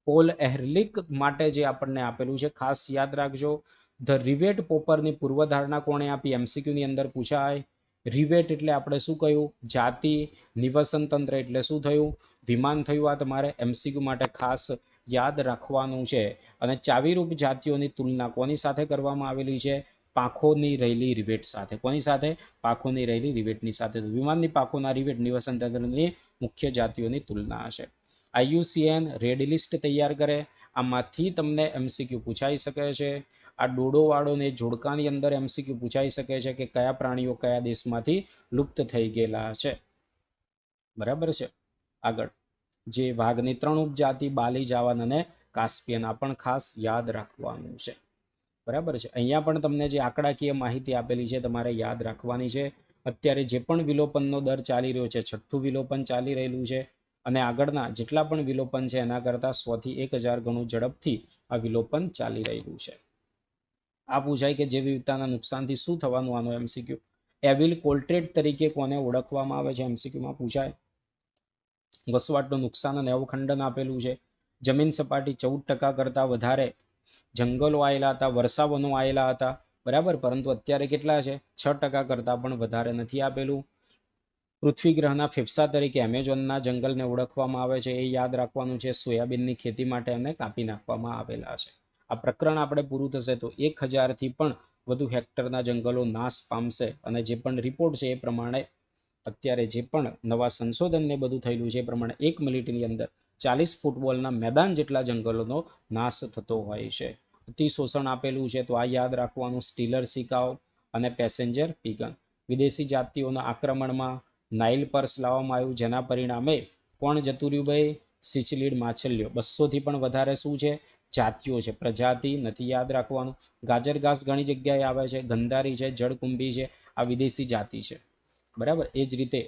પોલ એહર્લિક માટે જે આપણને આપેલું છે ખાસ યાદ રાખજો. ધ રિવેટ પોપરની પૂર્વધારણા કોણે આપી, એમસીક્યુની અંદર પૂછાય. રિવેટ એટલે આપણે શું કહ્યું, જાતિ. નિવસન તંત્ર એટલે શું થયું, વિમાન થયું. આ તમારે એમસીક્યુ માટે ખાસ યાદ રાખવાનું છે. અને ચાવીરૂપ જાતિઓની તુલના કોની સાથે કરવામાં આવેલી છે, પાંખોની રહેલી રિવેટ સાથે. કોની સાથે, પાંખોની રહેલી રિવેટની સાથે. વિમાનની પાંખોના રિવેટ નિવસન તંત્રની મુખ્ય જાતિઓની તુલના હશે. IUCN રેડ લિસ્ટ તૈયાર કરે, આમાંથી તમને એમસીક્યુ પૂછાઈ શકે છે. આ ડોડો વાળો ને જોડકાની અંદર એમસીક્યુ પૂછાઈ શકે છે કે કયા પ્રાણીઓ કયા દેશમાંથી લુપ્ત થઈ ગયેલા છે. બરાબર છે. આગળ જે વાઘની 3 ઉપજાતિ, બાલી, જાવન અને કાસ્પિયન, આ પણ ખાસ યાદ રાખવાનું છે. બરાબર છે. અહીંયા પણ તમને જે આંકડાકીય માહિતી આપેલી છે તમારે યાદ રાખવાની છે. અત્યારે જે પણ વિલોપનનો દર ચાલી રહ્યો છે, 6થું વિલોપન ચાલી રહેલું છે અને આગળના જેટલા પણ વિલોપન છે એના કરતાં 100 થી 1000 ગણું ઝડપથી આ વિલોપન ચાલી રહ્યું છે. આ પૂછાય કે જે વિવિધતાના નુકસાનથી શું થવાનું, આનો એમસીક્યુ. એવિલ કોલ્ટ્રેટ તરીકે કોને ઓળખવામાં આવે છે, એમસીક્યુમાં પૂછાય. વસવાટનું નુકસાન અને અવખંડન આપેલું છે. જમીન સપાટી 14% કરતાં વધારે જંગલો આવેલા હતા, વર્ષાવનો આવેલા હતા, બરાબર, પરંતુ અત્યારે કેટલા છે, 6% કરતાં પણ વધારે નથી આપેલું. પૃથ્વી ગ્રહના ફેફસા તરીકે એમેઝોનના જંગલને ઓળખવામાં આવે છે, એ યાદ રાખવાનું છે. સોયાબીનની ખેતી માટે એમને કાપી નાખવામાં આવેલા છે. આ પ્રકરણ આપણે પૂરું થશે તો 1000 થી પણ વધુ હેક્ટરના જંગલો નાશ પામશે. અને જે પણ રિપોર્ટ છે એ પ્રમાણે અત્યારે જે પણ નવા સંશોધનને બધું થયેલું છે એ પ્રમાણે 1 મિનિટની અંદર 40 ફૂટબોલના મેદાન જેટલા જંગલોનો નાશ થતો હોય છે. અતિશોષણ આપેલું છે, તો આ યાદ રાખવાનું. સ્ટીલર સિકાઓ અને પેસેન્જર પીગન. વિદેશી જાતિઓના આક્રમણમાં નાઇલ પર્સ લાવવામાં આવ્યું, જેના પરિણામે કોણ જતું રહ્યું ભાઈ, સિચલિડ માછલીઓ. 200 થી પણ વધારે શું છે, જાતિઓ છે, પ્રજાતિ નથી યાદ રાખવાનું. ગાજર ઘાસ ઘણી જગ્યાએ આવે છે, ગંધારી છે, જળકુંભી છે, આ વિદેશી જાતિ છે. બરાબર. એ જ રીતે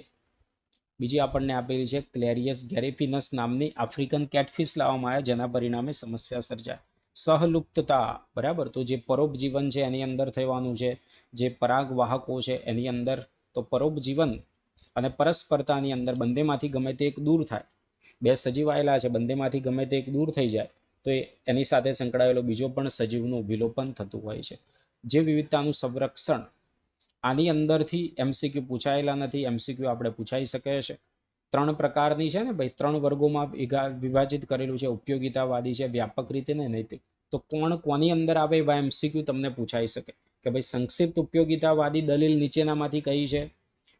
બીજી આપણને આપેલી છે ક્લેરિયસ ગેરેફિનસ નામની આફ્રિકન કેટફિશ લાવવામાં આવ્યા, જેના પરિણામે સમસ્યા સર્જાય. સહલુપ્તતા, બરાબર, તો જે પરોપજીવન છે એની અંદર થવાનું છે. જે પરાગવાહકો છે એની અંદર, તો પરોપજીવન અને પરસ્પરતાની અંદર બંનેમાંથી ગમે તે એક દૂર થાય. બે સજીવ આવેલા છે, બંનેમાંથી ગમે તે એક દૂર થઈ જાય તો એની સાથે સંકળાયેલો બીજો પણ સજીવનું વિલોપન થતું હોય છે. જે વિવિધતાનું સંરક્ષણ, આની અંદરથી એમસીક્યુ પૂછાયેલા નથી, એમસીક્યુ આપણે પૂછાઈ શકે છે. 3 પ્રકારની છે ને ભાઈ, 3 વર્ગોમાં વિભાજિત કરેલું છે. ઉપયોગિતાવાદી છે, વ્યાપક રીતે ને નૈતિક. તો કોણ કોની અંદર આવે એવા એમસીક્યુ તમને પૂછાઈ શકે કે ભાઈ સંક્ષિપ્ત ઉપયોગિતાવાદી દલીલ નીચેનામાંથી કઈ છે,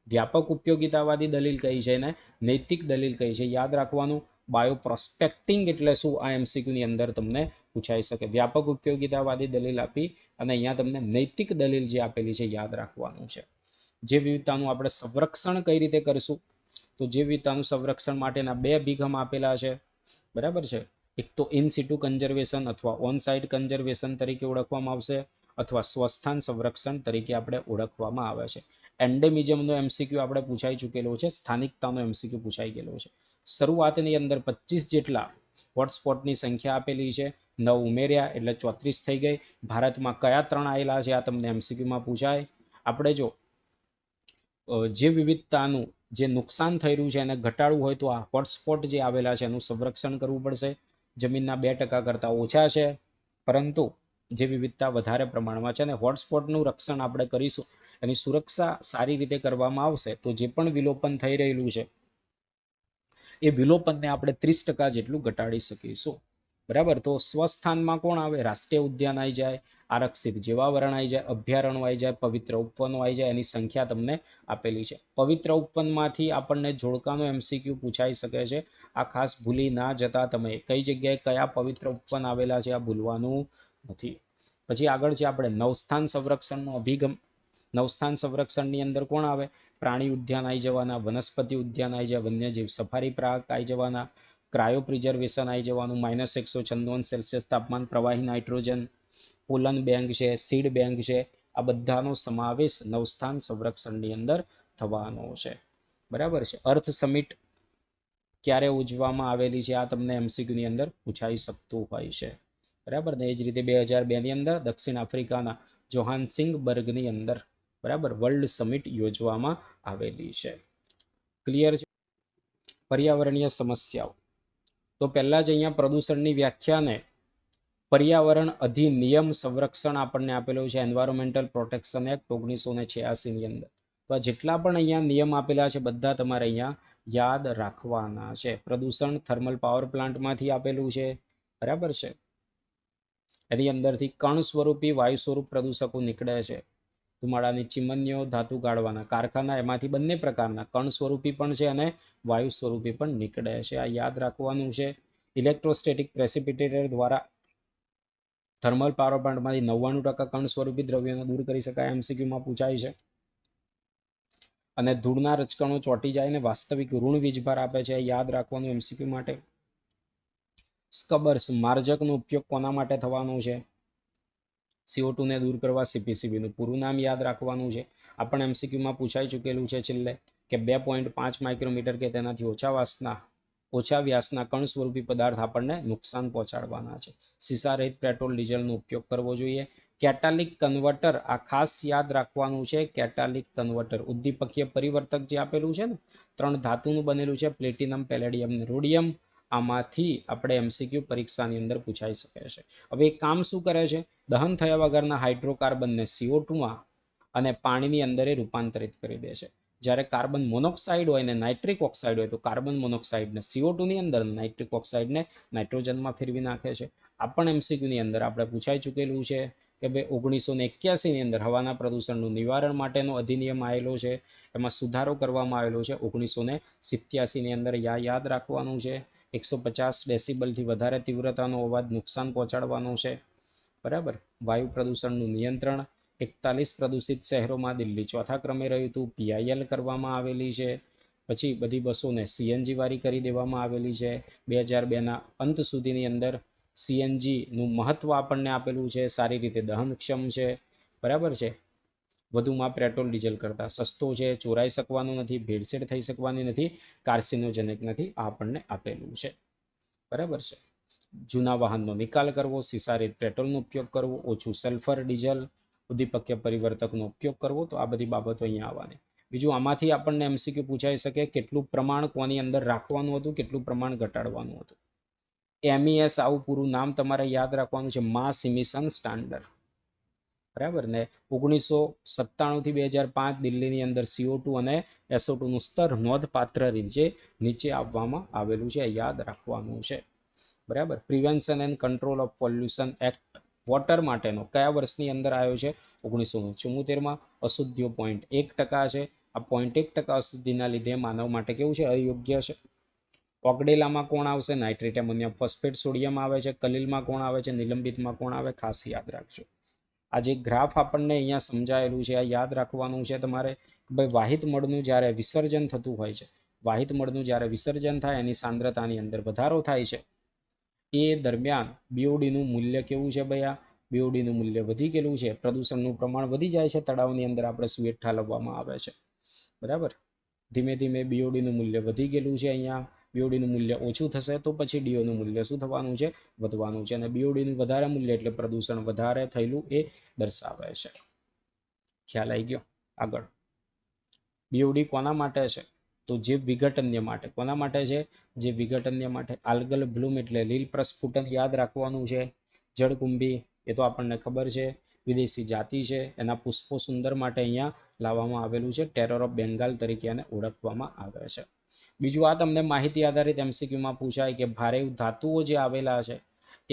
વ્યાપક ઉપયોગિતાવાદી દલીલ કઈ છે ને નૈતિક દલીલ કઈ છે. યાદ રાખવાનું. બાયોપ્રોસ્પેક્ટિંગ એટલે શું, આ એમસીક્યુની અંદર તમને પૂછાઈ શકે. વ્યાપક ઉપયોગિતાવાદી દલીલ આપી અને અહીંયા તમને નૈતિક દલીલ જે આપેલી છે યાદ રાખવાનું છે. જે વિવિધતાનું આપણે સંરક્ષણ કઈ રીતે કરશું, તો જે વિવિધતાનું સંરક્ષણ માટેના 2 અભિગમ આપેલા છે. બરાબર છે. એક તો ઇન સિટુ કન્ઝર્વેશન અથવા ઓન સાઇટ કન્ઝર્વેશન તરીકે ઓળખવામાં આવશે, અથવા સ્વસ્થાન સંરક્ષણ તરીકે આપણે ઓળખવામાં આવે છે. એન્ડેમિઝમનો એમસીક્યુ આપણે પૂછાઈ ચૂકેલો છે, સ્થાનિકતાનો એમસીક્યુ પૂછાઈ ગયેલો છે. શરૂઆતની અંદર 25 જેટલા હોટસ્પોટની સંખ્યા આપેલી છે, 9 ઉમેર્યા એટલે 34 થઈ ગઈ. ભારતમાં કયા 3 આવેલા છે આ તમને એમસીક્યુમાં પૂછાય. આપણે જો જે વિવિધતાનું જે નુકસાન થઈ રહ્યું છે એને ઘટાડવું હોય તો આ હોટસ્પોટ જે આવેલા છે એનું સંરક્ષણ કરવું પડશે. જમીનના 2% કરતાં ઓછા છે, પરંતુ જે વિવિધતા વધારે પ્રમાણમાં છે અને હોટસ્પોટનું રક્ષણ આપણે કરીશું, એની સુરક્ષા સારી રીતે કરવામાં આવશે તો જે પણ વિલોપન થઈ રહેલું છે એ વિલોપનને આપણે 30% જેટલું ઘટાડી શકીશું. બરાબર. તો સ્વસ્થાનમાં કોણ આવે? રાષ્ટ્રીય ઉદ્યાન આવી જાય, આરક્ષિત જીવાવરણ આવી જાય, અભયારણ્ય આવી જાય, પવિત્ર ઉપવનો આવી જાય. એની સંખ્યા તમને આપેલી છે. પવિત્ર ઉપવનમાંથી આપણને જોડકાનો MCQ પૂછાઈ શકે છે. આ ખાસ ભૂલી ના જતા તમે. કઈ જગ્યાએ કયા પવિત્ર ઉપવન આવેલા છે આ ભૂલવાનું નથી. પછી આગળ છે આપણે નવસ્થાન સંરક્ષણનો અભિગમ. નવસ્થાન સંરક્ષણની અંદર કોણ આવે? પ્રાણી ઉદ્યાન આવી જવાના, વનસ્પતિ ઉદ્યાન આવી જાય, વન્યજીવ સફારી પાર્ક આવી જવાના, ક્રાયો પ્રિઝર્વેશન આવી જવાનું, -156 તાપમાન, પ્રવાહી નાઇટ્રોજન, પોલન બેંક છે, સીડ બેંક છે, આ બધાનો સમાવેશ નવસ્થાન સંરક્ષણની અંદર થવાનો છે. બરાબર છે. અર્થ સમિટ ક્યારે ઉજવવામાં આવેલી છે આ તમને MCQ ની અંદર પૂછાઈ શકતું હોય છે. બરાબર ને. એ જ રીતે 2002 ની અંદર દક્ષિણ આફ્રિકાના જોહાન્સિંગબર્ગની અંદર બરાબર વર્લ્ડ સમિટ યોજવામાં આવેલી છે. ક્લિયર છે. પર્યાવરણીય સમસ્યાઓ. તો પહેલા જ અહીંયા પ્રદૂષણની વ્યાખ્યાને પર્યાવરણ અધિનિયમ સંરક્ષણ આપણને આપેલું છે, એન્વાયરમેન્ટલ પ્રોટેક્શન એક્ટ 1986 ની અંદર. તો આ જેટલા પણ અહીંયા નિયમ આપેલા છે બધા તમારે અહીંયા યાદ રાખવાના છે. પ્રદૂષણ થર્મલ પાવર પ્લાન્ટમાંથી આપેલું છે. બરાબર છે. એની અંદરથી કણ સ્વરૂપી વાયુ સ્વરૂપ પ્રદૂષકો નીકળે છે. ધુમાડાની ચીમનીઓ, ધાતુ ગાળવાના કારખાના, એમાંથી બંને પ્રકારના કણ સ્વરૂપી પણ છે અને વાયુ સ્વરૂપી પણ નીકળે છે. આ યાદ રાખવાનું છે. ઇલેક્ટ્રોસ્ટેટિક પ્રેસિપિટેટર દ્વારા થર્મલ પાવર પ્લાન્ટમાંથી 99% કણ સ્વરૂપી દ્રવ્યોને દૂર કરી શકાય, MCQ માં પૂછાય છે. અને ધૂળના રચકણો ચોંટી જાય અને વાસ્તવિક ઋણ વીજભાર આપે છે. યાદ રાખવાનું MCQ માટે. સ્કબર્સ માર્જકનો ઉપયોગ કોના માટે થવાનો છે? CO2 ને દૂર કરવા. CPCB નું પૂરું નામ યાદ રાખવાનું છે. આપણને MCQ માં પૂછાઈ ચૂકેલું છે છેલ્લે કે 2.5 માઇક્રોમીટર કે તેનાથી ઓછા વ્યાસના કણ સ્વરૂપી પદાર્થ આપણને નુકસાન પહોંચાડવાના છે. સીસા રહિત પેટ્રોલ ડીઝલનો ઉપયોગ કરવો જોઈએ. કેટાલિક કન્વર્ટર આ ખાસ યાદ રાખવાનું છે. કેટાલિક કન્વર્ટર ઉદ્દીપકીય પરિવર્તક જે આપેલું છે ને, 3 ધાતુનું બનેલું છે, પ્લેટિનમ, પેલેડિયમ અને રોડિયમ. આમાંથી આપણે MCQ પરીક્ષાની અંદર પૂછાઈ શકે છે. હવે એ કામ શું કરે છે? દહન થયા વગરના હાઇડ્રોકાર્બનને CO2 માં અને પાણીની અંદર રૂપાંતરિત કરી દે છે. જ્યારે કાર્બન મોનોક્સાઇડ હોય ને નાઇટ્રિક ઓક્સાઇડ હોય તો કાર્બન મોનોક્સાઇડને CO2 ની અંદર, નાઇટ્રિક ઓક્સાઇડને નાઇટ્રોજનમાં ફેરવી નાખે છે. આ પણ MCQ ની અંદર આપણે પૂછાઈ ચૂકેલું છે કે ભાઈ 1981 ની અંદર હવાના પ્રદૂષણનું નિવારણ માટેનો અધિનિયમ આવેલો છે. એમાં સુધારો કરવામાં આવેલો છે 1987 ની અંદર. યાદ રાખવાનું છે. 150 ડેસિબલથી વધારે તીવ્રતાનો અવાજ નુકસાન પહોંચાડવાનો છે. બરાબર. વાયુ પ્રદૂષણનું નિયંત્રણ. 41 પ્રદૂષિત શહેરોમાં દિલ્હી ચોથા ક્રમે રહ્યું હતું. PIL કરવામાં આવેલી છે. પછી બધી બસોને CNG વાળી કરી દેવામાં આવેલી છે. 2002ના અંત સુધીની અંદર CNG નું મહત્વ આપણને આપેલું છે. સારી રીતે દહનક્ષમ છે. બરાબર છે. વધુમાં પેટ્રોલ ડીઝલ કરતા સસ્તો છે, ચોરાઈ શકવાનું નથી, ભેળસેળ થઈ શકવાની નથી, કાર્સિનોજેનિક નથી. આ આપણને આપેલું છે. બરાબર છે. જૂના વાહનનો નિકાલ કરવો, સીસારીત પેટ્રોલનો ઉપયોગ કરવો, ઓછું સલ્ફર ડીઝલ, ઉદ્દીપકીય પરિવર્તકનો ઉપયોગ કરવો. તો આ બધી બાબતો અહીંયા આવવાની. બીજું આમાંથી આપણને MCQ પૂછાઈ શકે કેટલું પ્રમાણ કોની અંદર રાખવાનું હતું, કેટલું પ્રમાણ ઘટાડવાનું હતું. MES આવું પૂરું નામ તમારે યાદ રાખવાનું છે, માસ ઇમિશન સ્ટાન્ડર્ડ. બરાબર ને. 1997 થી 2005 દિલ્હીની અંદર CO2 અને SO2 નું સ્તર નોંધપાત્ર રીતે નીચે આવવામાં આવેલું છે. યાદ રાખવાનું છે. બરાબર. Prevention and control of pollution act water માટેનો કયા વર્ષની અંદર આવ્યો છે? 1974માં. અશુદ્ધિઓ 0.1% છે. આ 0.1% અશુદ્ધિના લીધે માનવ માટે કેવું છે? અયોગ્ય છે. ઓગડેલામાં કોણ આવશે? નાઇટ્રેટ એમોનિયમ ફોસ્ફેટ સોડિયમ આવે છે. કલીલમાં કોણ આવે છે? નિલંબિતમાં કોણ આવે? ખાસ યાદ રાખજો. આ જે ગ્રાફ આપણને અહીંયા સમજાયેલું છે આ યાદ રાખવાનું છે તમારે. ભાઈ વાહિત મળનું જ્યારે વિસર્જન થતું હોય છે, વાહિત મળનું જ્યારે વિસર્જન થાય એની સાંદ્રતાની અંદર વધારો થાય છે, એ દરમિયાન BOD નું મૂલ્ય કેવું છે? ભાઈ આ BOD નું મૂલ્ય વધી ગયેલું છે. પ્રદૂષણનું પ્રમાણ વધી જાય છે. તળાવની અંદર આપણે સુએટ ઠાલવવામાં આવે છે. બરાબર. ધીમે ધીમે BOD નું મૂલ્ય વધી ગયેલું છે. અહીંયા BOD નું મૂલ્ય ઓછું થશે તો પછી DO નું મૂલ્ય શું થવાનું છે? વધવાનું છે. અને BOD નું વધારે મૂલ્ય એટલે પ્રદૂષણ વધારે થયેલું એ દર્શાવે છે. ખ્યાલ આવી ગયો? આગળ બીઓડી કોના માટે છે? તો જીવ વિઘટન્ય માટે. કોના માટે છે? જીવ વિઘટન્ય માટે. આલ્ગલ બ્લૂમ એટલે લીલ પ્રસ્ફુટન યાદ રાખવાનું છે. જળકુંભી એ તો આપણને ખબર છે, વિદેશી જાતિ છે, એના પુષ્પો સુંદર માટે અહીંયા લાવવામાં આવેલું છે. ટેરર ઓફ બેંગાલ તરીકે એને ઓળખવામાં આવે છે. બીજું આ તમને માહિતી આધારિત એમસીક્યુમાં પૂછાય કે ભારે ધાતુઓ જે આવેલા છે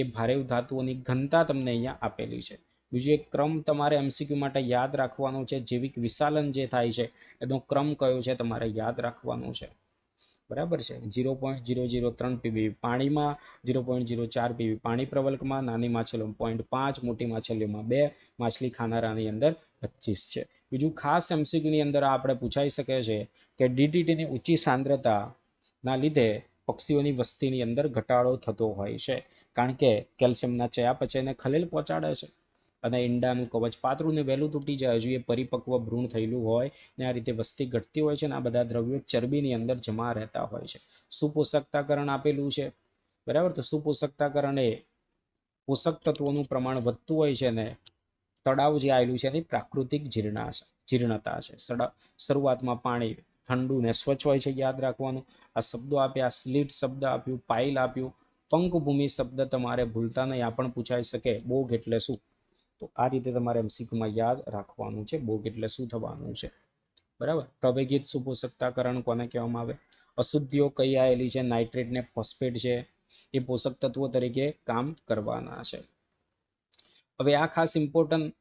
એ ભારે ધાતુઓની ઘનતા તમને અહીંયા આપેલી છે. બીજું એક ક્રમ તમારે એમસીક્યુ માટે યાદ રાખવાનો છે. જૈવિક વિશાલન જે થાય છે એનો ક્રમ કયો છે તમારે યાદ રાખવાનો છે. બરાબર છે. 0.003 પીબી પાણીમાં, 0.04 પીબી પાણી પ્રવલ્કમાં, નાની માછલીઓમાં 0.5, મોટી માછલીઓમાં 2, માછલી ખાનારાની અંદર 25 છે. બીજું ખાસ એમસીક્યુની અંદર આપણે પૂછાઈ શકે છે કે ડીડીટીની ઊંચી સાંદ્રતાના લીધે પક્ષીઓની વસ્તીની અંદર ઘટાડો થતો હોય છે, કારણ કે કેલ્શિયમના ચયાપચયને ખલેલ પહોંચાડે છે અને ઈંડાનું કવચ પાતળું ને વહેલું તૂટી જાય, હજુ એ પરિપક્વ ભ્રૂણ થયેલું હોય ને આ રીતે વસ્તી ઘટતી હોય છે ને આ બધા દ્રવ્યો ચરબીની અંદર જમા રહેતા હોય છે. સુપોષકતાકરણ આપેલું છે, બરાબર. તો સુપોષકતાકરણ એ પોષક તત્વોનું પ્રમાણ વધતું હોય છે ને તળાવ જે આવેલું છે એની પ્રાકૃતિક જીર્ણતા છે. શરૂઆતમાં પાણી ઠંડુ ને સ્વચ્છ હોય છે, યાદ રાખવાનું. આ શબ્દો આપ્યા, સ્લીટ શબ્દ આપ્યું, પાઇલ આપ્યું, પંકભૂમિ શબ્દ તમારે ભૂલતા નહીં, આ પણ પૂછાઈ શકે. બોગ એટલે શું? તો આ રીતે તમારે એમસીક્યુમાં યાદ રાખવાનું છે. બોગ એટલે શું થવાનું છે, બરાબર. પ્રવેગિત સુપોષકતાકરણ કોને કહેવામાં આવે? અશુદ્ધિઓ કઈ આવેલી છે? નાઇટ્રેટ ને ફોસ્ફેટ છે, એ પોષક તત્વો તરીકે કામ કરવાના છે. હવે આ ખાસ ઇમ્પોર્ટન્ટ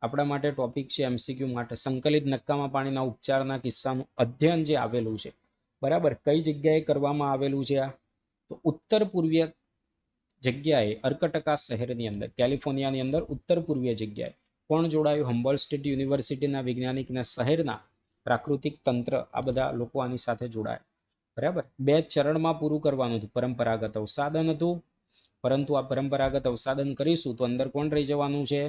આપણા માટે ટોપિક છે એમસીક્યુ માટે. સંકલિત નક્કામાં પાણીના ઉપચારના કિસ્સાનું અધ્યયન જે આવેલું છે, બરાબર, કઈ જગ્યાએ કરવામાં આવેલું છે? આ તો ઉત્તર પૂર્વીય જગ્યાએ, અર્કટકા શહેરની અંદર, કેલિફોર્નિયાની અંદર ઉત્તર પૂર્વીય જગ્યાએ કોણ જોડાયું? હમ્બોલ્ટ સ્ટેટ યુનિવર્સિટીના વૈજ્ઞાનિકના શહેરના પ્રાકૃતિક તંત્ર, આ બધા લોકો આની સાથે જોડાયા, બરાબર. 2 ચરણમાં પૂરું કરવાનું હતું. પરંપરાગત અવસાદન હતું, પરંતુ આ પરંપરાગત અવસાદન કરીશું તો અંદર કોણ રહી જવાનું છે?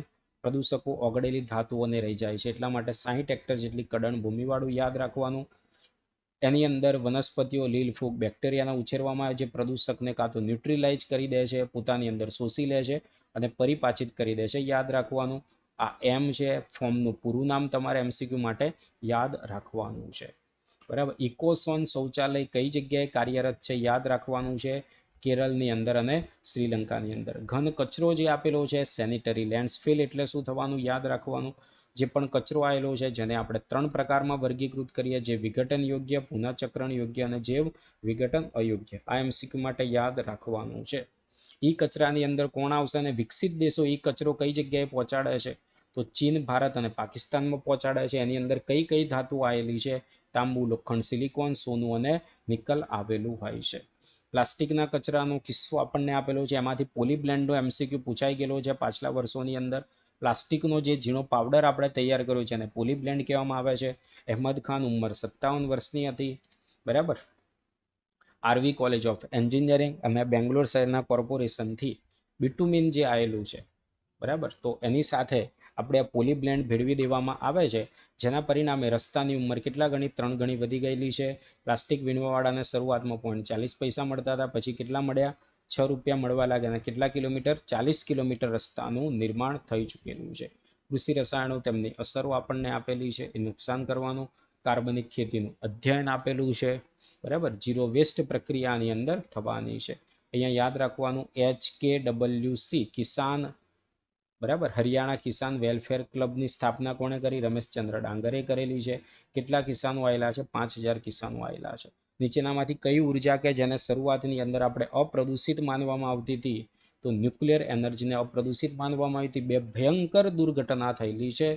પ્રદૂષકો, ઓગળેલી ધાતુઓને રહી જાય છે. એટલા માટે 60 હેક્ટર જેટલી કડણ ભૂમિવાળું યાદ રાખવાનું. એની અંદર વનસ્પતિઓ, લીલ ફૂગ, બેક્ટેરિયાના ઉછેરવામાં આવે છે. પ્રદૂષકને કાં તો ન્યુટ્રીલાઇઝ કરી દે છે, પોતાની અંદર શોષી લે છે અને પરિપાચિત કરી દે છે, યાદ રાખવાનું. આ એમ છે. ફોર્મનું પૂરું નામ તમારે એમસીક્યુ માટે યાદ રાખવાનું છે, બરાબર. ઇકોસોન શૌચાલય કઈ જગ્યાએ કાર્યરત છે? યાદ રાખવાનું છે. કેરળની અંદર અને શ્રીલંકાની અંદર. ઘન કચરો જે આપેલો છે, સેનિટરી લેન્ડફિલ એટલે શું થવાનું? યાદ રાખવાનું. જે પણ કચરો આવેલો છે જેને આપણે 3 પ્રકારમાં વર્ગીકૃત કરીએ, જે વિઘટન યોગ્ય, પુનઃચક્રણ યોગ્ય અને જૈવ વિઘટન અયોગ્ય. આ એમસીક્યુ માટે યાદ રાખવાનું છે. ઈ કચરાની અંદર કોણ આવશે? અને વિકસિત દેશો ઈ કચરો કઈ જગ્યાએ પહોંચાડે છે? તો ચીન, ભારત અને પાકિસ્તાનમાં પહોંચાડે છે. એની અંદર કઈ કઈ ધાતુ આવેલી છે? તાંબુ, લોખંડ, સિલિકોન, સોનું અને નિકલ આવેલું હોય છે. પ્લાસ્ટિકના કચરાનો કિસ્સો આપણને આપેલો છે, એમાંથી પોલીબ્લેન્ડનો એમસીક્યુ પૂછાઈ ગયેલો છે પાછલા વર્ષોની અંદર. પ્લાસ્ટિકનો જે ઝીણો પાવડર આપણે તૈયાર કર્યો છે એને પોલીબ્લેન્ડ કહેવામાં આવે છે. અહેમદ ખાન ઉંમર 57 વર્ષની હતી, બરાબર. આરવી કોલેજ ઓફ એન્જિનિયરિંગ અને બેંગ્લોર શહેરના કોર્પોરેશનથી બિટુમિન જે આવેલું છે, બરાબર, તો એની સાથે આપણે પોલીબ્લેન્ડ ભેળવી દેવામાં આવે છે, જેના પરિણામે રસ્તાની ઉંમર કેટલા ગણી? 3 ગણી વધી ગયેલી છે. પ્લાસ્ટિક વીણવાવાળાને શરૂઆતમાં 0.40 મળતા હતા, પછી કેટલા મળ્યા? 6 રૂપિયા મળવા લાગ્યા. અને કેટલા કિલોમીટર? 40 કિલોમીટર રસ્તાનું નિર્માણ થઈ ચૂકેલું છે. કૃષિ રસાયણો, તેમની અસરો આપણને આપેલી છે, એ નુકસાન કરવાનું. કાર્બનિક ખેતીનું અધ્યયન આપેલું છે, બરાબર. ઝીરો વેસ્ટ પ્રક્રિયાની અંદર થવાની છે. અહીંયા યાદ રાખવાનું HKWC કિસાન, બરાબર, હરિયાણા કિસાન વેલફેર ક્લબની સ્થાપના કોણે કરી? રમેશચંદ્ર ડાંગરે કરેલી છે. કેટલા કિસાનો આવેલા છે? 5000 કિસાનો આવેલા છે. નીચેનામાંથી કઈ ઉર્જા કે જેને શરૂઆતની અંદર આપણે અપ્રદૂષિત માનવામાં આવતી હતી? તો ન્યુક્લિયર એનર્જીને અપ્રદૂષિત માનવામાં આવી હતી. 2 ભયંકર દુર્ઘટના થયેલી છે.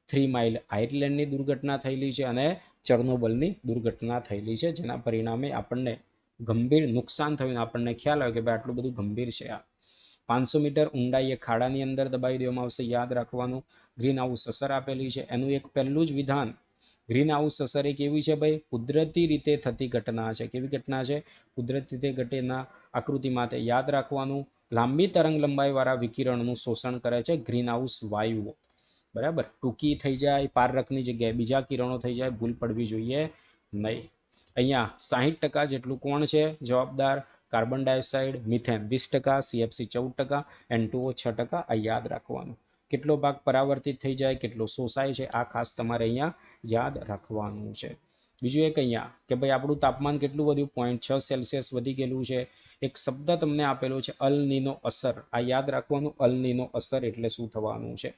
3 માઇલ આયર્લેન્ડની દુર્ઘટના થયેલી છે અને ચર્નોબલની દુર્ઘટના થયેલી છે, જેના પરિણામે આપણને ગંભીર નુકસાન થયું. આપણને ખ્યાલ આવે કે ભાઈ આટલું બધું ગંભીર છે. આ 500 મીટર ઊંડાઈએ ખાડાની અંદર દબાવી દેવામાં આવશે, યાદ રાખવાનું. ગ્રીન હાઉસ અસર આપેલી છે. એનું એક પહેલું જ વિધાન, ગ્રીન હાઉસ અસર એક એવી છે ભાઈ, કુદરતી રીતે થતી ઘટના છે. કેવી ઘટના છે? કુદરતી રીતે ઘટેના આકૃતિ માટે યાદ રાખવાનું. લાંબી તરંગ લંબાઈવાળા વિકિરણનું શોષણ કરે છે ગ્રીન હાઉસ વાયુઓ, બરાબર. ટૂંકી થઈ જાય, પારરખની જગ્યાએ બીજા કિરણો થઈ જાય, ભૂલ પડવી જોઈએ નહીં. અહીંયા 60% જેટલું કોણ છે જવાબદાર? Carbon dioxide, methane 20%, CFC 14%, N2O 6%. આ યાદ રાખવાનું. કેટલો ભાગ પરાવર્તિત થઈ જાય, કેટલો શોષાય છે, આ ખાસ તમારે અહીંયા યાદ રાખવાનું છે. બીજું એક અહીંયા કે ભાઈ આપણું તાપમાન કેટલું વધ્યું, 0.6 સેલ્સિયસ વધી ગયેલું છે. એક શબ્દ તમને આપેલો છે અલ નીનો અસર, આ યાદ રાખવાનું. અલ નીનો અસર એટલે શું થવાનું છે.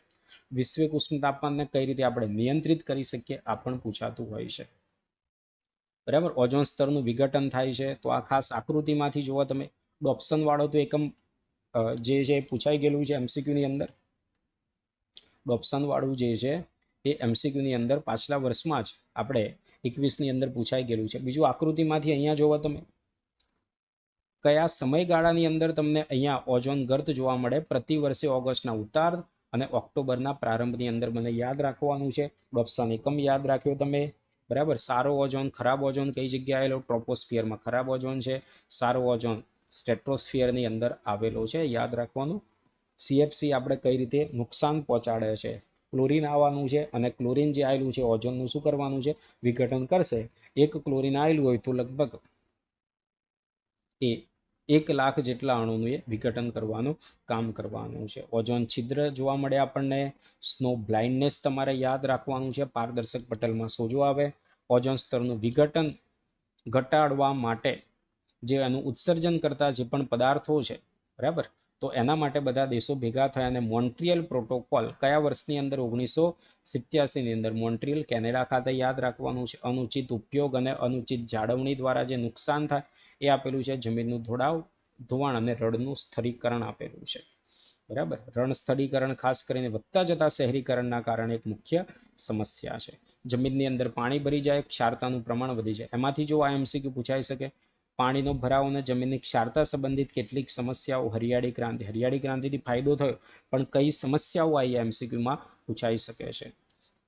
વૈશ્વિક ઉષ્ણ તાપમાનને કઈ રીતે આપણે નિયંત્રિત કરી શકીએ, આ પણ પૂછાતું હોય છે. બરાબર. ઓઝોન સ્તરનું વિઘટન થાય છે, તો આ ખાસ આકૃતિમાંથી જુઓ તમે. ઓપ્શન વાળો તો એકમ જે છે પૂછાઈ ગયેલું છે MCQ ની અંદર. ઓપ્શન વાળું જે છે એ MCQ ની અંદર પાછલા વર્ષમાં જ આપણે 21 ની અંદર પૂછાઈ ગયેલું છે. બીજું આકૃતિમાંથી અહીંયા જોવો તમે, કયા સમયગાળાની અંદર તમને અહીંયા ઓઝોન ગર્ત જોવા મળે, પ્રતિ વર્ષે ઓગસ્ટના ઉતાર અને ઓક્ટોબરના પ્રારંભની અંદર મને યાદ રાખવાનું છે. ઓપ્શન એકમ યાદ રાખ્યો તમે. બરાબર. સારો ઓઝોન, ખરાબ ઓઝોન કઈ જગ્યાએ આવેલો, ટ્રોપોસ્ફિયરમાં ખરાબ ઓઝોન છે, સારો ઓઝોન સ્ટ્રેટોસ્ફિયરની અંદર આવેલો છે, યાદ રાખવાનું. CFC આપણે કઈ રીતે નુકસાન પહોંચાડે છે, ક્લોરીન આવવાનું છે, અને ક્લોરીન જે આવેલું છે ઓઝોનનું શું કરવાનું છે, વિઘટન કરશે. એક ક્લોરીન આવેલું હોય તો લગભગ એ 1 લાખ જેટલા અણુનું એ વિઘટન કરવાનું કામ કરવાનું છે. ઓઝોન છિદ્ર જોવા મળે આપણને. સ્નો બ્લાઇન્ડનેસ તમારે યાદ રાખવાનું છે, પારદર્શક પટલમાં સોજો આવે. ઓઝોન સ્તરનું વિઘટન ઘટાડવા માટે જે એનું ઉત્સર્જન કરતા જે પણ પદાર્થો છે, બરાબર, તો એના માટે બધા દેશો ભેગા થયા અને મોન્ટ્રિયલ પ્રોટોકોલ કયા વર્ષની અંદર, 1987 ની અંદર મોન્ટ્રિયલ કેનેડા ખાતે યાદ રાખવાનું છે. અનુચિત ઉપયોગ અને અનુચિત જાળવણી દ્વારા જે નુકસાન થાય એ આપેલું છે. જમીનનું ધોવાણ અને રણનું સ્થળીકરણ આપેલું છે. બરાબર. રણ સ્થળીકરણ ખાસ કરીને વધતા જતા શહેરીકરણના કારણે એક મુખ્ય સમસ્યા છે. જમીનની અંદર પાણી ભરી જાય, ક્ષારતાનું પ્રમાણ વધી જાય. એમાંથી જો આ MCQ પૂછાઈ શકે, પાણીનો ભરાવ અને જમીનની ક્ષારતા સંબંધિત કેટલીક સમસ્યાઓ. હરિયાળી ક્રાંતિ, હરિયાળી ક્રાંતિથી ફાયદો થયો, પણ કઈ સમસ્યાઓ આવી MCQમાં પૂછાઈ શકે છે.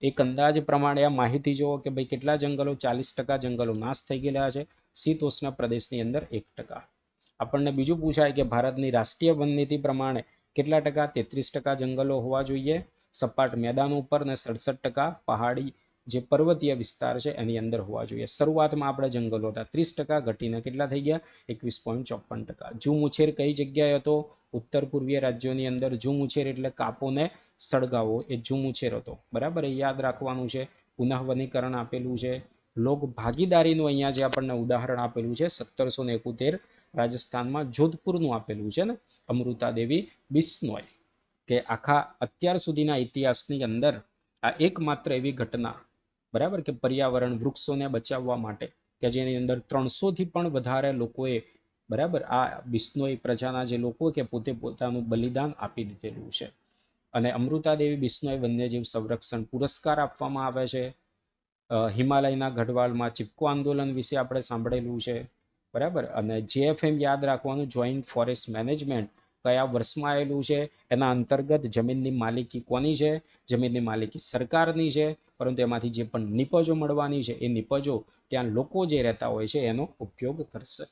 એક અંદાજ પ્રમાણે આ માહિતી જુઓ કે ભાઈ કેટલા જંગલો, 40% જંગલો નાશ થઈ ગયેલા છે, શીતોષ્ણ પ્રદેશની અંદર 1%. આપણને બીજું પૂછાય કે ભારતની રાષ્ટ્રીય વન નીતિ પ્રમાણે કેટલા ટકા, 33% જંગલો હોવા જોઈએ સપાટ મેદાનો ઉપર, અને 67% પહાડી જે પર્વતીય વિસ્તાર છે એની અંદર હોવા જોઈએ. શરૂઆતમાં આપણે જંગલો હતા 30%, ઘટીને કેટલા થઈ ગયા, 21.54%. ઝૂમ ઉછેર કઈ જગ્યાએ હતો, ઉત્તર પૂર્વીય રાજ્યોની અંદર. ઝૂમ ઉછેર એટલે કાપોને સળગાવો, એ ઝૂમ ઉછેર હતો. બરાબર, એ યાદ રાખવાનું છે. પુનઃવનીકરણ આપેલું છે. લોક ભાગીદારીનું અહીંયા જે આપણને ઉદાહરણ આપેલું છે 1771 રાજસ્થાનમાં જોધપુરનું આપેલું છે ને, અમૃતા દેવી બિશ્નોઈ, કે આખા અત્યાર સુધીના ઇતિહાસની અંદર આ એકમાત્ર એવી ઘટના, બરાબર, કે પર્યાવરણ વૃક્ષોને બચાવવા માટે કે જેની અંદર 300 થી પણ વધારે લોકોએ, બરાબર, આ બિશ્નોઈ પ્રજાના જે લોકો કે પોતે પોતાનું બલિદાન આપી દીધેલું છે. અને અમૃતા દેવી બિશ્નોઈ વન્યજીવ સંરક્ષણ પુરસ્કાર આપવામાં આવે છે. હિમાલયના ગઢવાલમાં ચિપકો આંદોલન વિશે આપણે સાંભળેલું છે. બરાબર. અને JFM યાદ રાખવાનું, જોઈન્ટ ફોરેસ્ટ મેનેજમેન્ટ કયા વર્ષમાં આવેલું છે, એના અંતર્ગત જમીનની માલિકી કોની છે, જમીનની માલિકી સરકારની છે, પરંતુ એમાંથી જે પણ નિપજો મળવાની છે એ નિપજો ત્યાં લોકો જે રહેતા હોય છે એનો ઉપયોગ કરશે.